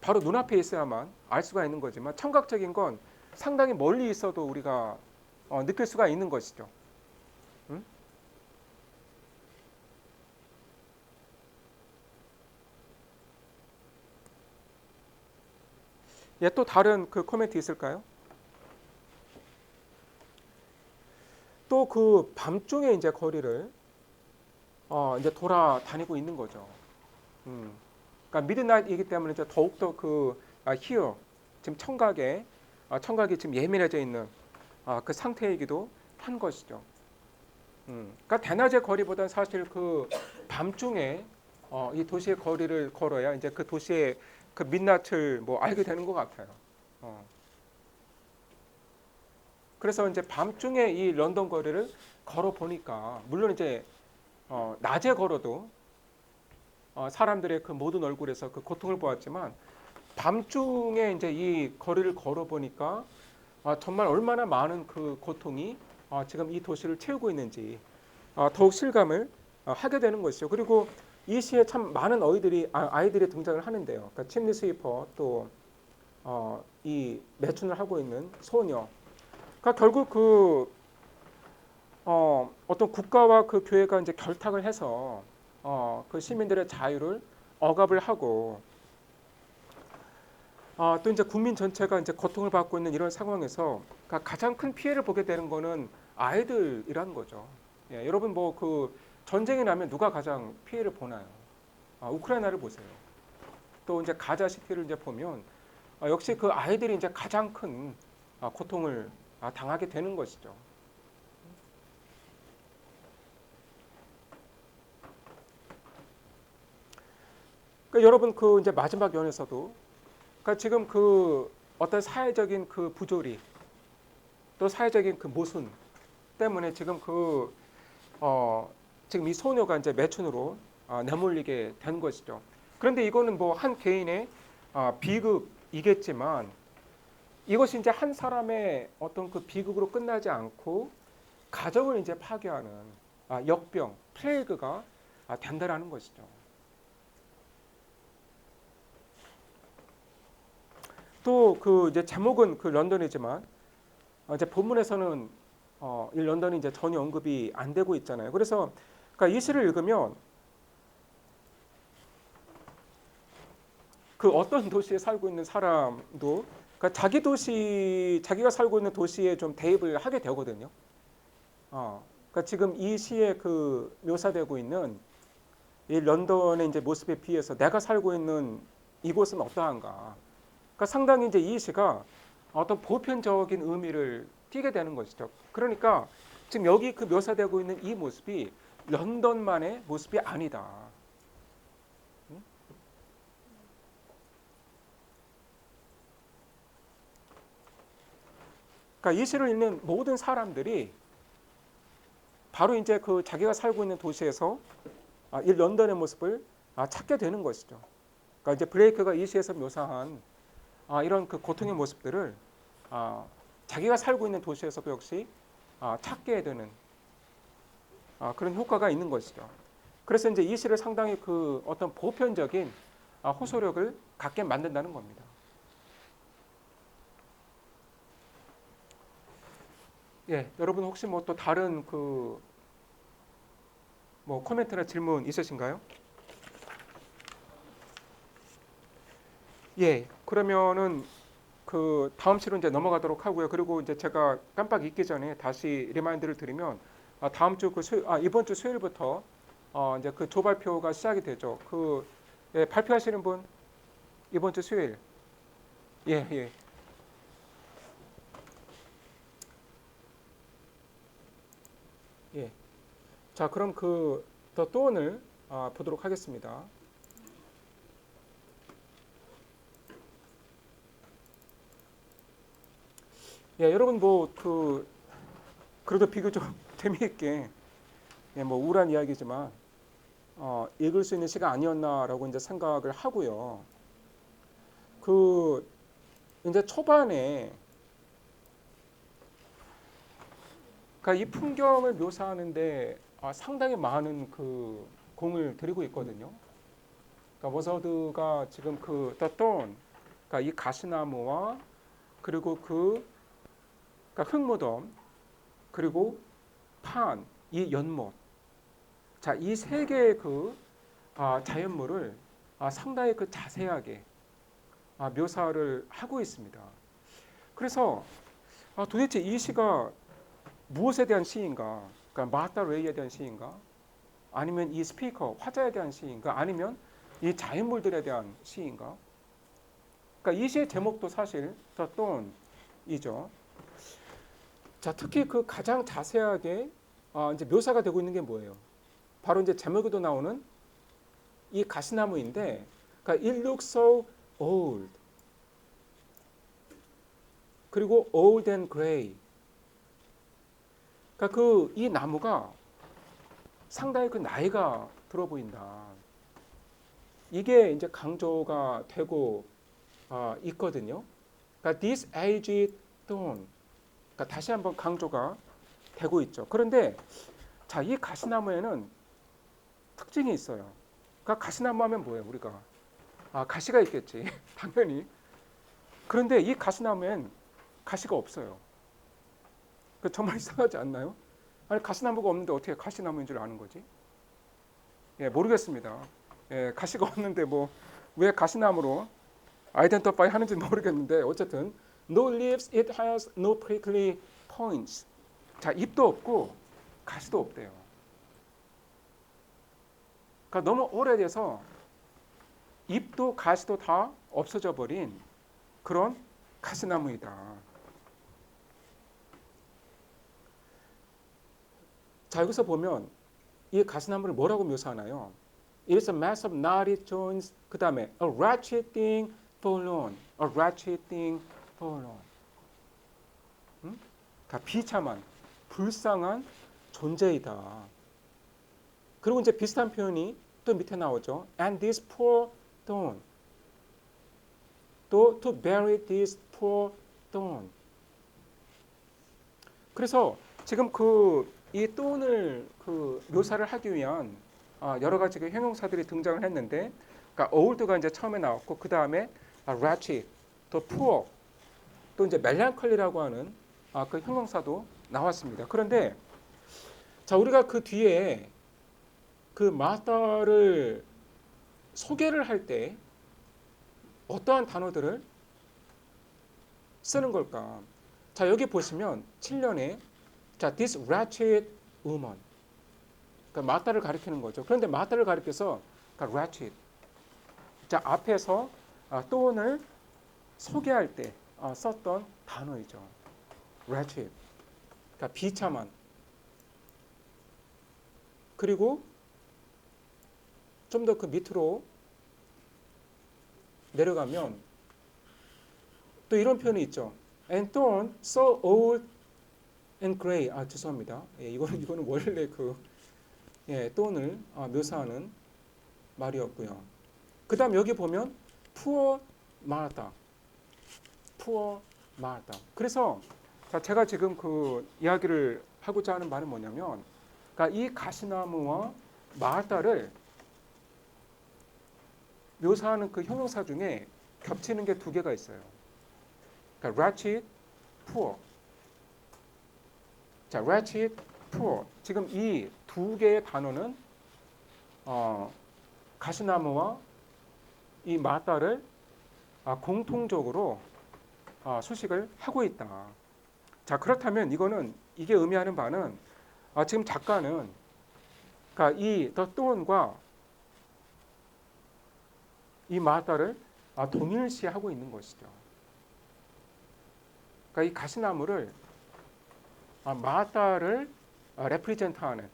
바로 눈앞에 있어야만 알 수가 있는 거지만 청각적인 건 상당히 멀리 있어도 우리가 느낄 수가 있는 것이죠. 음? 예, 또 다른 그 코멘트 있을까요? 또 그 밤중에 이제 거리를 이제 돌아다니고 있는 거죠. 음. 그러니까 미드나잇이기 때문에 이제 더욱더 히어 지금 청각이 지금 예민해져 있는 그 상태이기도 한 것이죠. 그러니까 대낮의 거리보다는 사실 그 밤중에 이 도시의 거리를 걸어야 이제 그 도시의 그 민낯을 뭐 알게 되는 것 같아요. 어. 그래서 이제 밤중에 이 런던 거리를 걸어 보니까 물론 이제 낮에 걸어도 사람들의 그 모든 얼굴에서 그 고통을 보았지만 밤중에 이제 이 거리를 걸어 보니까 정말 얼마나 많은 그 고통이 지금 이 도시를 채우고 있는지 더욱 실감을 하게 되는 것이죠. 그리고 이 시에 참 많은 아이들이 등장을 하는데요. 그러니까 침리 스위퍼 또 이 매춘을 하고 있는 소녀. 그러니까 결국 어떤 국가와 그 교회가 이제 결탁을 해서 그 시민들의 자유를 억압을 하고 또 이제 국민 전체가 이제 고통을 받고 있는 이런 상황에서 그러니까 가장 큰 피해를 보게 되는 거는 아이들이라는 거죠. 예, 여러분 뭐 그 전쟁이 나면 누가 가장 피해를 보나요? 우크라이나를 보세요. 또 이제 가자 시티를 이제 보면 역시 그 아이들이 이제 가장 큰 고통을 당하게 되는 것이죠. 그러니까 여러분 그 이제 마지막 연에서도 그러니까 지금 그 어떤 사회적인 그 부조리 또 사회적인 그 모순 때문에 지금 지금 이 소녀가 이제 매춘으로 내몰리게 된 것이죠. 그런데 이거는 뭐 한 개인의 비극이겠지만 이것이 이제 한 사람의 어떤 그 비극으로 끝나지 않고 가정을 이제 파괴하는 역병, 플레이그가 된다라는 것이죠. 또 그 이제 제목은 그 런던이지만 이제 본문에서는 이 런던이 이제 전혀 언급이 안 되고 있잖아요. 그래서 그러니까 이 시를 읽으면 그 어떤 도시에 살고 있는 사람도 그러니까 자기가 살고 있는 도시에 좀 대입을 하게 되거든요. 그러니까 지금 이 시에 그 묘사되고 있는 이 런던의 이제 모습에 비해서 내가 살고 있는 이곳은 어떠한가. 그러니까 상당히 이제 이 시가 어떤 보편적인 의미를 띠게 되는 것이죠. 그러니까 지금 여기 그 묘사되고 있는 이 모습이 런던만의 모습이 아니다. 그러니까 이 시를 읽는 모든 사람들이 바로 이제 그 자기가 살고 있는 도시에서 이 런던의 모습을 찾게 되는 것이죠. 그러니까 이제 브레이크가 이 시에서 묘사한 이런 그 고통의 모습들을 자기가 살고 있는 도시에서도 역시 찾게 되는 그런 효과가 있는 것이죠. 그래서 이제 이 시를 상당히 그 어떤 보편적인 호소력을 갖게 만든다는 겁니다. 예, 여러분 혹시 뭐 또 다른 그 뭐 코멘트나 질문 있으신가요? 예, 그러면은 그 다음 시로 이제 넘어가도록 하고요. 그리고 이제 제가 깜빡 잊기 전에 다시 리마인드를 드리면 다음 주 그 이번 주 수요일부터 이제 그 조발표가 시작이 되죠. 그 예, 발표하시는 분 이번 주 수요일. 예, 예. 예. 자, 그럼 그 더 또온을 보도록 하겠습니다. 예, 여러분 뭐 그 그래도 비교적 재미있게 예, 뭐 우울한 이야기지만 읽을 수 있는 시가 아니었나라고 이제 생각을 하고요. 그 이제 초반에 그러니까 이 풍경을 묘사하는데 상당히 많은 그 공을 들이고 있거든요. 그러니까 워서드가 지금 그 떠떤 그러니까 이 가시나무와 그리고 그러니까 흙무덤 그리고 판, 이 연못, 자, 이 세 개의 그 자연물을 상당히 그 자세하게 묘사를 하고 있습니다. 그래서 도대체 이 시가 무엇에 대한 시인가? 그러니까 마르타 레이에 대한 시인가? 아니면 이 스피커 화자에 대한 시인가? 아니면 이 자연물들에 대한 시인가? 그러니까 이 시의 제목도 사실 The Dawn이죠. 자, 특히 그 가장 자세하게 이제 묘사가 되고 있는 게 뭐예요? 바로 이제 제목에도 나오는 이 가시나무인데, 그러니까 it looks so old. 그리고 old and gray. 그러니까 그 이 나무가 상당히 그 나이가 들어 보인다. 이게 이제 강조가 되고 있거든요. 그러니까 this aged thorn. 그러니까 다시 한번 강조가 되고 있죠. 그런데 자, 이 가시나무에는 특징이 있어요. 그러니까 가시나무 하면 뭐예요, 우리가? 가시가 있겠지. 당연히. 그런데 이 가시나무엔 가시가 없어요. 그 정말 이상하지 않나요? 아니, 가시나무가 없는데 어떻게 가시나무인 줄 아는 거지? 예, 모르겠습니다. 예, 가시가 없는데 뭐 왜 가시나무로 아이덴티파이 하는지 모르겠는데 어쨌든 no leaves, it has no prickly points. 자, 잎도 없고 가시도 없대요. 그러니까 너무 오래돼서 잎도 가시도 다 없어져 버린 그런 가시나무이다. 자, 여기서 보면 이 가시나무를 뭐라고 묘사하나요? It is a mass of knotty joints. 그 다음에 a wretched thing forlorn. A wretched thing forlorn. 그러니까 비참한, 불쌍한 존재이다. 그리고 이제 비슷한 표현이 또 밑에 나오죠. And this poor thorn. 또 to bury this poor thorn. 그래서 지금 이 thorn을 그 묘사를 하기 위한 여러 가지 그 형용사들이 등장을 했는데, 그러니까 old가 이제 처음에 나왔고 그 다음에 wretched, 또 poor, 또 이제 melancholy라고 하는 그 형용사도 나왔습니다. 그런데 자, 우리가 그 뒤에 그 마르타를 소개를 할 때 어떠한 단어들을 쓰는 걸까? 자, 여기 보시면 7년에 자, this wretched woman. 그러니까 마르타를 가리키는 거죠. 그런데 마르타를 가리켜서 그러니까 wretched. 자, 앞에서 또온을 소개할 때 썼던 단어이죠. wretched, 그러니까 비참한. 그리고 좀 더 그 밑으로 내려가면 또 이런 표현이 있죠. And thorn so old and gray. 죄송합니다. 이거는 원래 thorn을 묘사하는 말이었고요. 그다음 여기 보면 poor Martha. poor Martha. 그래서 제가 지금 그 이야기를 하고자 하는 말은 뭐냐면, 그러니까 이 가시나무와 마르다를 묘사하는 그 형용사 중에 겹치는 게 두 개가 있어요. 그러니까 wretched, poor. 자, wretched, poor. 지금 이 두 개의 단어는 가시나무와 이 마르다를 공통적으로 수식을 하고 있다. 자, 그렇다면 이게 의미하는 바는 지금 작가는 그러니까 이 더 톤과 이 마르다를 동일시하고 있는 것이죠. 그러니까 이 가시나무를 마르다를 레프리젠트하는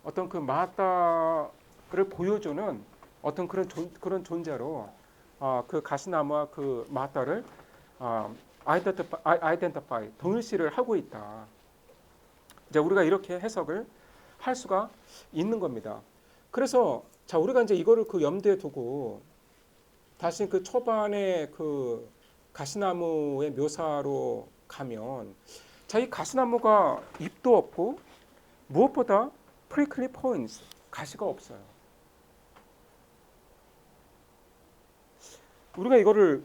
어떤 그 마르다를 보여주는 어떤 그런 존재로 그 가시나무와 그 마르다를 아이덴티파이 동일시를 하고 있다. 이제 우리가 이렇게 해석을 할 수가 있는 겁니다. 그래서 자, 우리가 이제 이거를 그 염두에 두고 다시 그 초반에 그 가시나무의 묘사로 가면, 자, 이 가시나무가 잎도 없고 무엇보다 prickly points, 가시가 없어요. 우리가 이거를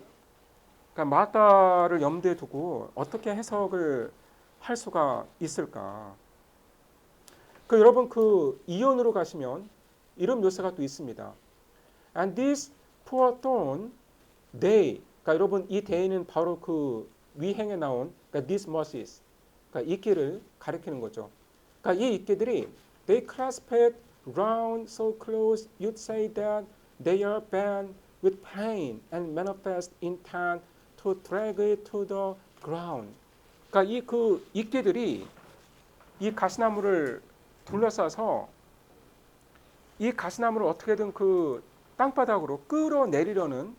그러니까 마르다를 염두에 두고 어떻게 해석을 할 수가 있을까? 여러분 그 이언으로 가시면 이런 묘사가 또 있습니다. And this poor thorn, they. 그러니까 여러분 이 they는 바로 그 위행에 나온 그러니까 these mosses, 그러니까 이끼를 가리키는 거죠. 그러니까 이 이끼들이 they clasped round so close, you'd say that they are bent with pain and manifest intent to drag it to the ground. 그러니까 이 그 이끼들이 이 가시나무를 둘러싸서 이 가시나무를 어떻게든 그 땅바닥으로 끌어내리려는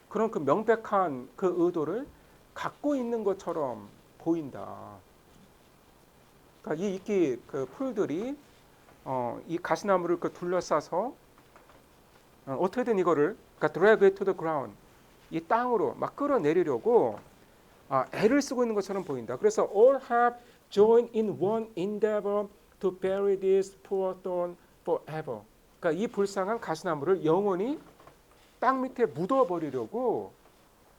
그런 그 명백한 그 의도를 갖고 있는 것처럼 보인다. 그러니까 이 이끼 그 풀들이 이 가시나무를 그 둘러싸서 어떻게든 이거를 그러니까 drag it to the ground, 이 땅으로 막 끌어내리려고 애를 쓰고 있는 것처럼 보인다. 그래서 all have joined in one endeavor to bury this poor thorn forever. 그러니까 이 불쌍한 가시나무를 영원히 땅 밑에 묻어버리려고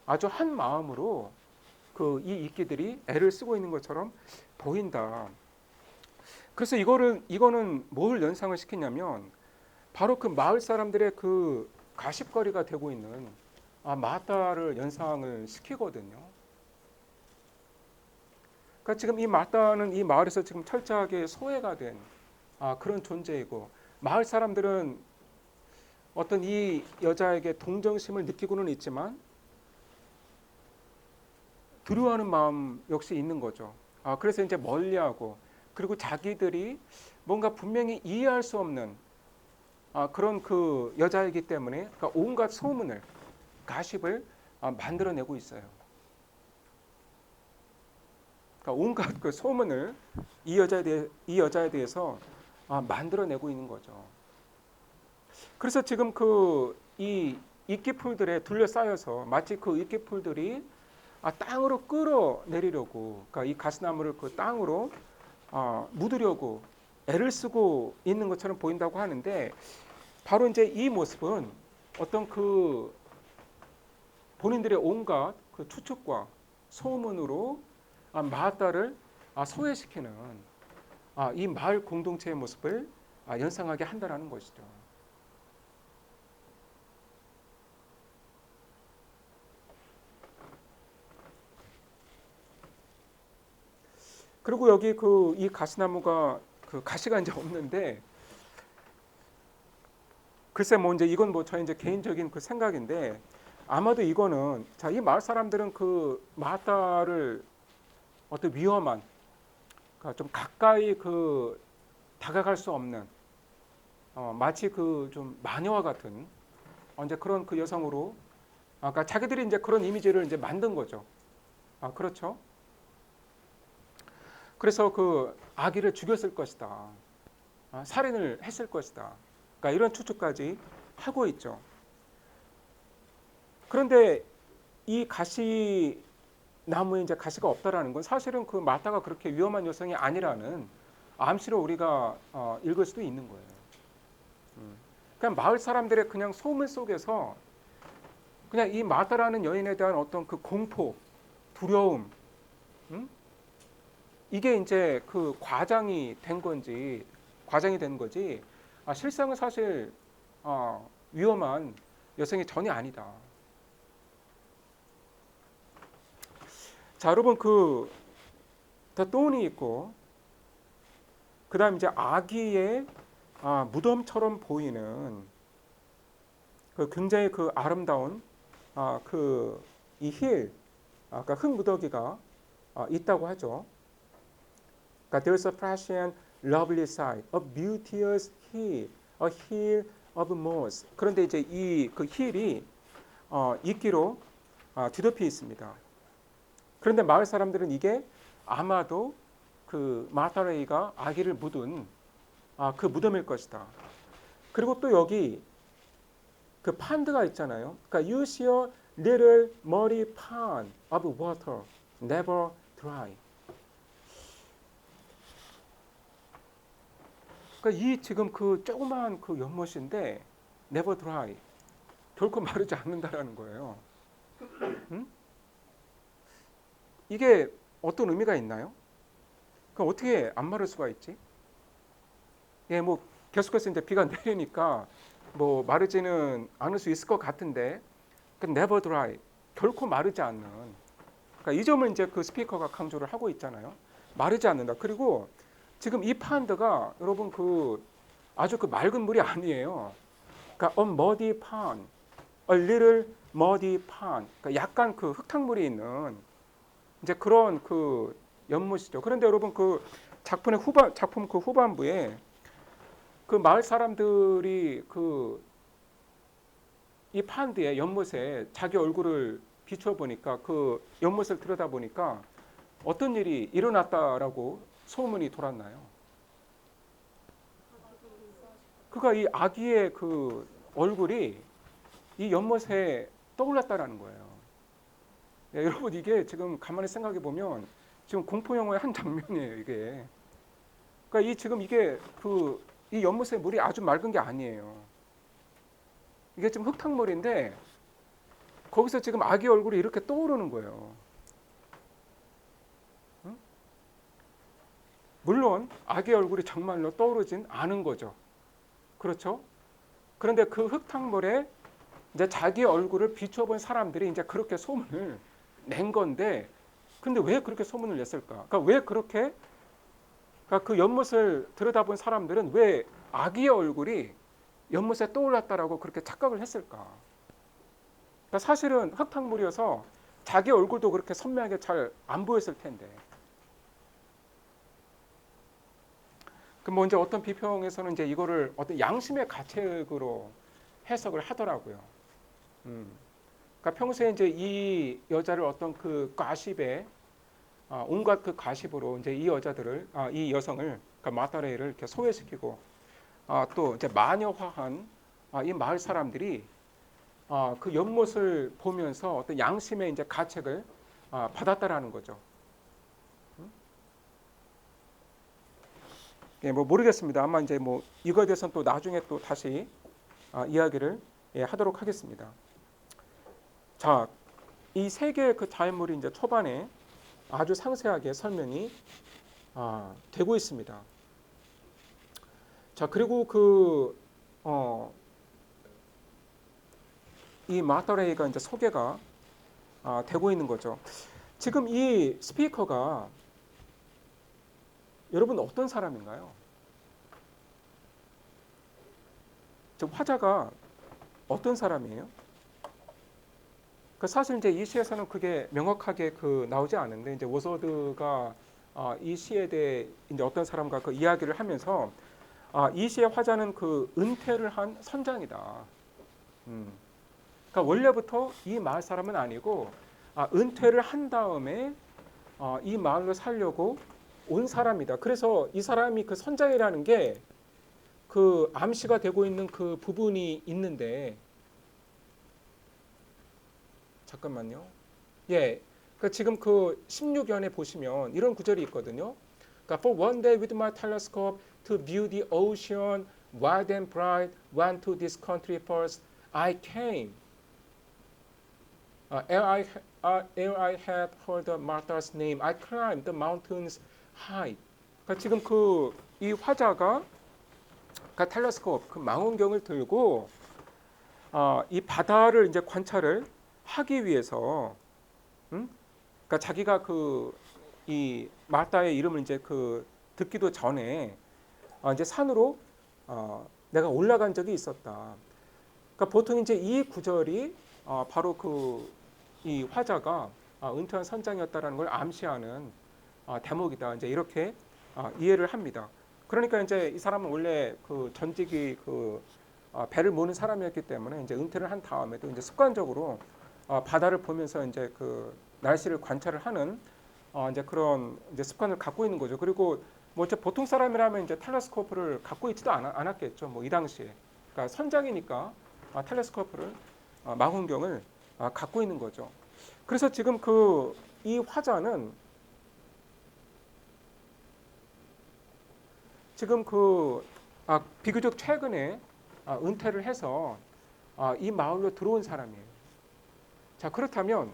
아주 한 마음으로 그 이 이끼들이 애를 쓰고 있는 것처럼 보인다. 그래서 이거는 뭘 연상을 시키냐면 바로 그 마을 사람들의 그 가십거리가 되고 있는 마르다를 연상을 시키거든요. 그러니까 지금 이 마르다는 이 마을에서 지금 철저하게 소외가 된 그런 존재이고, 마을 사람들은 어떤 이 여자에게 동정심을 느끼고는 있지만 두려워하는 마음 역시 있는 거죠. 그래서 이제 멀리하고, 그리고 자기들이 뭔가 분명히 이해할 수 없는 그런 그 여자이기 때문에 그러니까 온갖 소문을, 가십을 만들어내고 있어요. 그러니까 온갖 그 소문을 이 여자에 대해서 만들어내고 있는 거죠. 그래서 지금 그 이 이끼풀들에 둘러싸여서 마치 그 이끼풀들이 땅으로 끌어내리려고, 그러니까 이 가시나무를 그 땅으로 묻으려고 애를 쓰고 있는 것처럼 보인다고 하는데, 바로 이제 이 모습은 어떤 그 본인들의 온갖 그 추측과 소문으로 마르다를 소외시키는 이 마을 공동체의 모습을 연상하게 한다는 것이죠. 그리고 여기 이 가시나무가 그 가시가 이제 없는데, 글쎄 뭐 이제 이건 뭐 저희 이제 개인적인 그 생각인데 아마도 이거는 자, 이 마을 사람들은 그 마다를 어떤 위험한 그러니까 좀 가까이 그 다가갈 수 없는 마치 그 좀 마녀와 같은 이제 그런 그 여성으로 그러니까 자기들이 이제 그런 이미지를 이제 만든 거죠. 그렇죠. 그래서 그 아기를 죽였을 것이다. 살인을 했을 것이다. 그러니까 이런 추측까지 하고 있죠. 그런데 이 가시 나무에 이제 가시가 없다라는 건 사실은 그 마다가 그렇게 위험한 여성이 아니라는 암시로 우리가 읽을 수도 있는 거예요. 그냥 마을 사람들의 그냥 소문 속에서 그냥 이 마다라는 여인에 대한 어떤 그 공포, 두려움, 이게 이제 그 과장이 된 거지. 실상은 사실 위험한 여성이 전혀 아니다. 자, 여러분 그 더 돈이 있고 그다음 이제 아기의 무덤처럼 보이는 그 굉장히 그 아름다운 그 이 힐, 아까 흙무더기가 있다고 하죠. 그러니까 there's a fresh and lovely sight, a beauteous hill, a hill of moss. 그런데 이제 이 그 힐이 이끼로 뒤덮여 있습니다. 그런데 마을 사람들은 이게 아마도 그 마타레이가 아기를 묻은 그 무덤일 것이다. 그리고 또 여기 그 판드가 있잖아요. 그러니까 you see a little muddy pond of water, never dry. 그러니까 이 지금 그 조그만 그 연못인데 never dry, 결코 마르지 않는다라는 거예요. 이게 어떤 의미가 있나요? 그럼 어떻게 안 마를 수가 있지? 예, 뭐 계속해서 이제 비가 내리니까 뭐 마르지는 않을 수 있을 것 같은데, 그 never dry, 결코 마르지 않는. 그러니까 이 점을 이제 그 스피커가 강조를 하고 있잖아요. 마르지 않는다. 그리고 지금 이 펀드가 여러분 그 아주 그 맑은 물이 아니에요. 그러니까 a muddy pond, a little muddy pond. 그러니까 약간 그 흙탕물이 있는 이제 그런 그 연못이죠. 그런데 여러분 그 작품 그 후반부에 그 마을 사람들이 그 이 펀드의 연못에 자기 얼굴을 비춰 보니까 그 연못을 들여다 보니까 어떤 일이 일어났다라고 소문이 돌았나요? 그가 이 아기의 그 얼굴이 이 연못에 떠올랐다라는 거예요. 네, 여러분 이게 지금 가만히 생각해 보면 지금 공포 영화의 한 장면이에요, 이게. 그러니까 이 지금 이게 그 이 연못의 물이 아주 맑은 게 아니에요. 이게 지금 흙탕물인데 거기서 지금 아기 얼굴이 이렇게 떠오르는 거예요. 응? 물론 아기 얼굴이 정말로 떠오르진 않은 거죠. 그렇죠? 그런데 그 흙탕물에 이제 자기 얼굴을 비춰본 사람들이 이제 그렇게 소문을 낸 건데, 근데 왜 그렇게 소문을 냈을까? 그러니까 왜 그렇게, 그러니까 그 연못을 들여다본 사람들은 왜 아기의 얼굴이 연못에 떠올랐다라고 그렇게 착각을 했을까? 그러니까 사실은 흙탕물이어서 자기 얼굴도 그렇게 선명하게 잘 안 보였을 텐데. 그 뭐 이제 어떤 비평에서는 이제 이거를 어떤 양심의 가책으로 해석을 하더라고요. 그러니까 평소에 이제 이 여자를 어떤 그 가십에 온갖 그 가십으로 이제 이 여자들을 이 여성을 그러니까 마타레이를 이렇게 소외시키고 또 이제 마녀화한 이 마을 사람들이 그 연못을 보면서 어떤 양심의 이제 가책을 받았다라는 거죠. 예, 뭐 모르겠습니다. 아마 이제 뭐 이거에 대해서는 또 나중에 또 다시 이야기를 하도록 하겠습니다. 자, 이 세 개의 그 자연물이 이제 초반에 아주 상세하게 설명이 되고 있습니다. 자, 그리고 이 마타레이가 이제 소개가 되고 있는 거죠. 지금 이 스피커가 여러분 어떤 사람인가요? 저 화자가 어떤 사람이에요? 그 사실 이제 이 시에서는 그게 명확하게 그 나오지 않은데 이제 워서드가 이 시에 대해 이제 어떤 사람과 그 이야기를 하면서 이 시의 화자는 그 은퇴를 한 선장이다. 그러니까 원래부터 이 마을 사람은 아니고 은퇴를 한 다음에 이 마을로 살려고 온 사람이다. 그래서 이 사람이 그 선장이라는 게 그 암시가 되고 있는 그 부분이 있는데 잠깐만요. 예. 그 지금 그 16연에 보시면 이런 구절이 있거든요. 그러니까 for one day with my telescope to view the ocean wide and bright went to this country first I came ere I had heard Martha's name I climbed the mountains high. 그러니까 지금 그 이 화자가 그 텔레스코프 그 망원경을 들고 이 바다를 이제 관찰을 하기 위해서 그러니까 자기가 그 이 마다의 이름을 이제 그 듣기도 전에 이제 산으로 내가 올라간 적이 있었다. 그러니까 보통 이제 이 구절이 바로 그 이 화자가 은퇴한 선장이었다라는 걸 암시하는 대목이다. 이제 이렇게 이해를 합니다. 그러니까 이제 이 사람은 원래 그 전직이 그 배를 모는 사람이었기 때문에 이제 은퇴를 한 다음에도 이제 습관적으로 바다를 보면서 이제 그 날씨를 관찰을 하는 이제 그런 이제 습관을 갖고 있는 거죠. 그리고 뭐 이제 보통 사람이라면 이제 텔레스코프를 갖고 있지도 않았겠죠. 뭐 이 당시에. 그러니까 선장이니까 텔레스코프를 망원경을 갖고 있는 거죠. 그래서 지금 그 이 화자는 지금 그 비교적 최근에 은퇴를 해서 이 마을로 들어온 사람이에요. 자, 그렇다면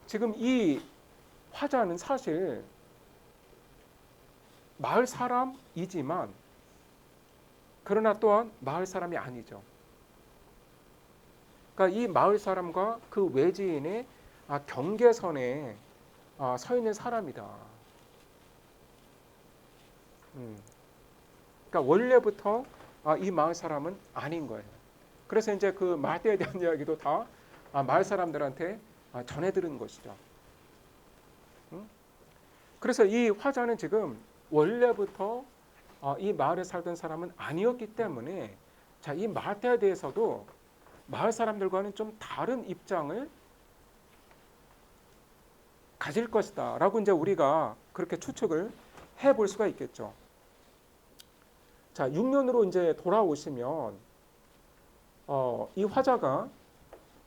지금 이 화자는 사실 마을 사람이지만 그러나 또한 마을 사람이 아니죠. 그러니까 이 마을 사람과 그 외지인의 경계선에 서 있는 사람이다. 그러니까 원래부터 이 마을 사람은 아닌 거예요. 그래서 이제 그 마대에 대한 이야기도 다 마을 사람들한테 전해 들은 것이죠. 그래서 이 화자는 지금 원래부터 이 마을에 살던 사람은 아니었기 때문에 자, 이 마대에 대해서도 마을 사람들과는 좀 다른 입장을 가질 것이다 라고 이제 우리가 그렇게 추측을 해볼 수가 있겠죠. 자, 6년으로 이제 돌아오시면 이 화자가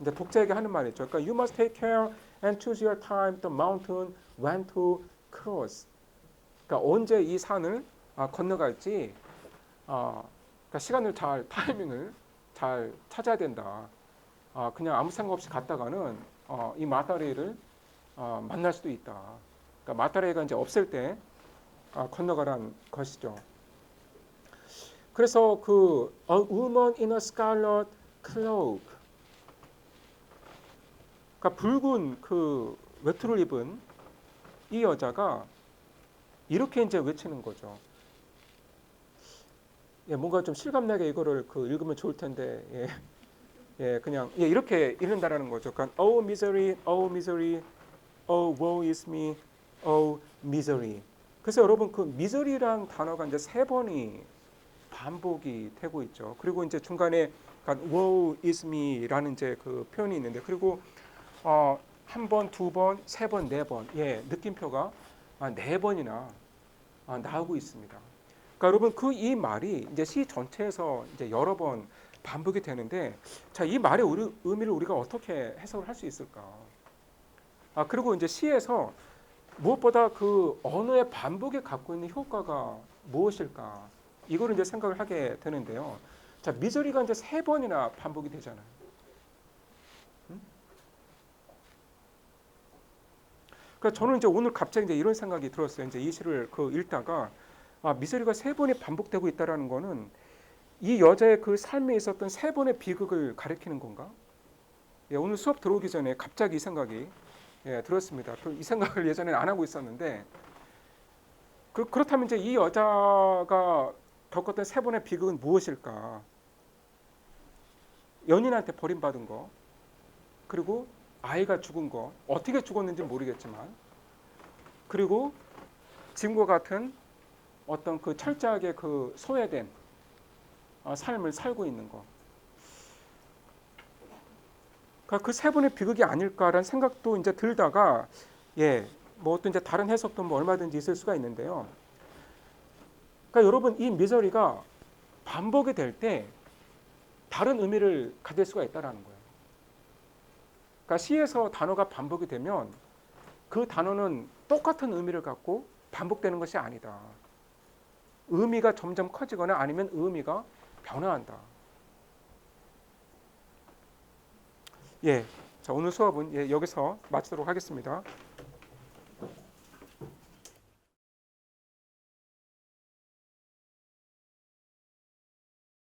이제 독자에게 하는 말이 있죠. 그러니까 you must take care and choose your time the mountain when to cross. 그러니까 언제 이 산을 건너갈지 그러니까 시간을 잘 타이밍을 잘 찾아야 된다. 그냥 아무 생각 없이 갔다가는 이 마다레이를 만날 수도 있다. 그러니까 마다레이가 이제 없을 때 건너가란 것이죠. 그래서 그 a woman in a scarlet cloak, 그러니까 붉은 그 외투를 입은 이 여자가 이렇게 이제 외치는 거죠. 예, 뭔가 좀 실감나게 이거를 그 읽으면 좋을 텐데, 그냥 이렇게 읽는다라는 거죠. 그러니까 oh misery, oh misery, oh woe is me, oh misery. 그래서 여러분 그 misery란 단어가 이제 3번이 반복이 되고 있죠. 그리고 이제 중간에 woe is me라는 이제 그 표현이 있는데, 그리고 한 번, 두 번, 세 번, 네 번, 느낌표가 4번이나 나오고 있습니다. 그러니까 여러분 그 이 말이 이제 시 전체에서 이제 여러 번 반복이 되는데, 자, 이 말의 의미를 우리가 어떻게 해석을 할 수 있을까? 그리고 이제 시에서 무엇보다 그 언어의 반복이 갖고 있는 효과가 무엇일까? 이거를 이제 생각을 하게 되는데요. 자, 미저리가 이제 3번이나 반복이 되잖아요. 그러니까 저는 이제 오늘 갑자기 이제 이런 생각이 들었어요. 이제 이 시를 그 읽다가 미저리가 3번이 반복되고 있다라는 거는 이 여자의 그 삶에 있었던 3번의 비극을 가리키는 건가? 오늘 수업 들어오기 전에 갑자기 이 생각이 들었습니다. 이 생각을 예전에는 안 하고 있었는데, 그렇다면 이제 이 여자가 겪었던 3번의 비극은 무엇일까? 연인한테 버림받은 거, 그리고 아이가 죽은 거, 어떻게 죽었는지 모르겠지만, 그리고 지금과 같은 어떤 그 철저하게 그 소외된 삶을 살고 있는 거. 그러니까 그 세 분의 비극이 아닐까라는 생각도 이제 들다가, 뭐 또 이제 다른 해석도 뭐 얼마든지 있을 수가 있는데요. 그러니까 여러분, 이 미저리가 반복이 될 때 다른 의미를 가질 수가 있다라는 거예요. 그러니까 시에서 단어가 반복이 되면 그 단어는 똑같은 의미를 갖고 반복되는 것이 아니다. 의미가 점점 커지거나 아니면 의미가 변화한다. 자, 오늘 수업은 여기서 마치도록 하겠습니다.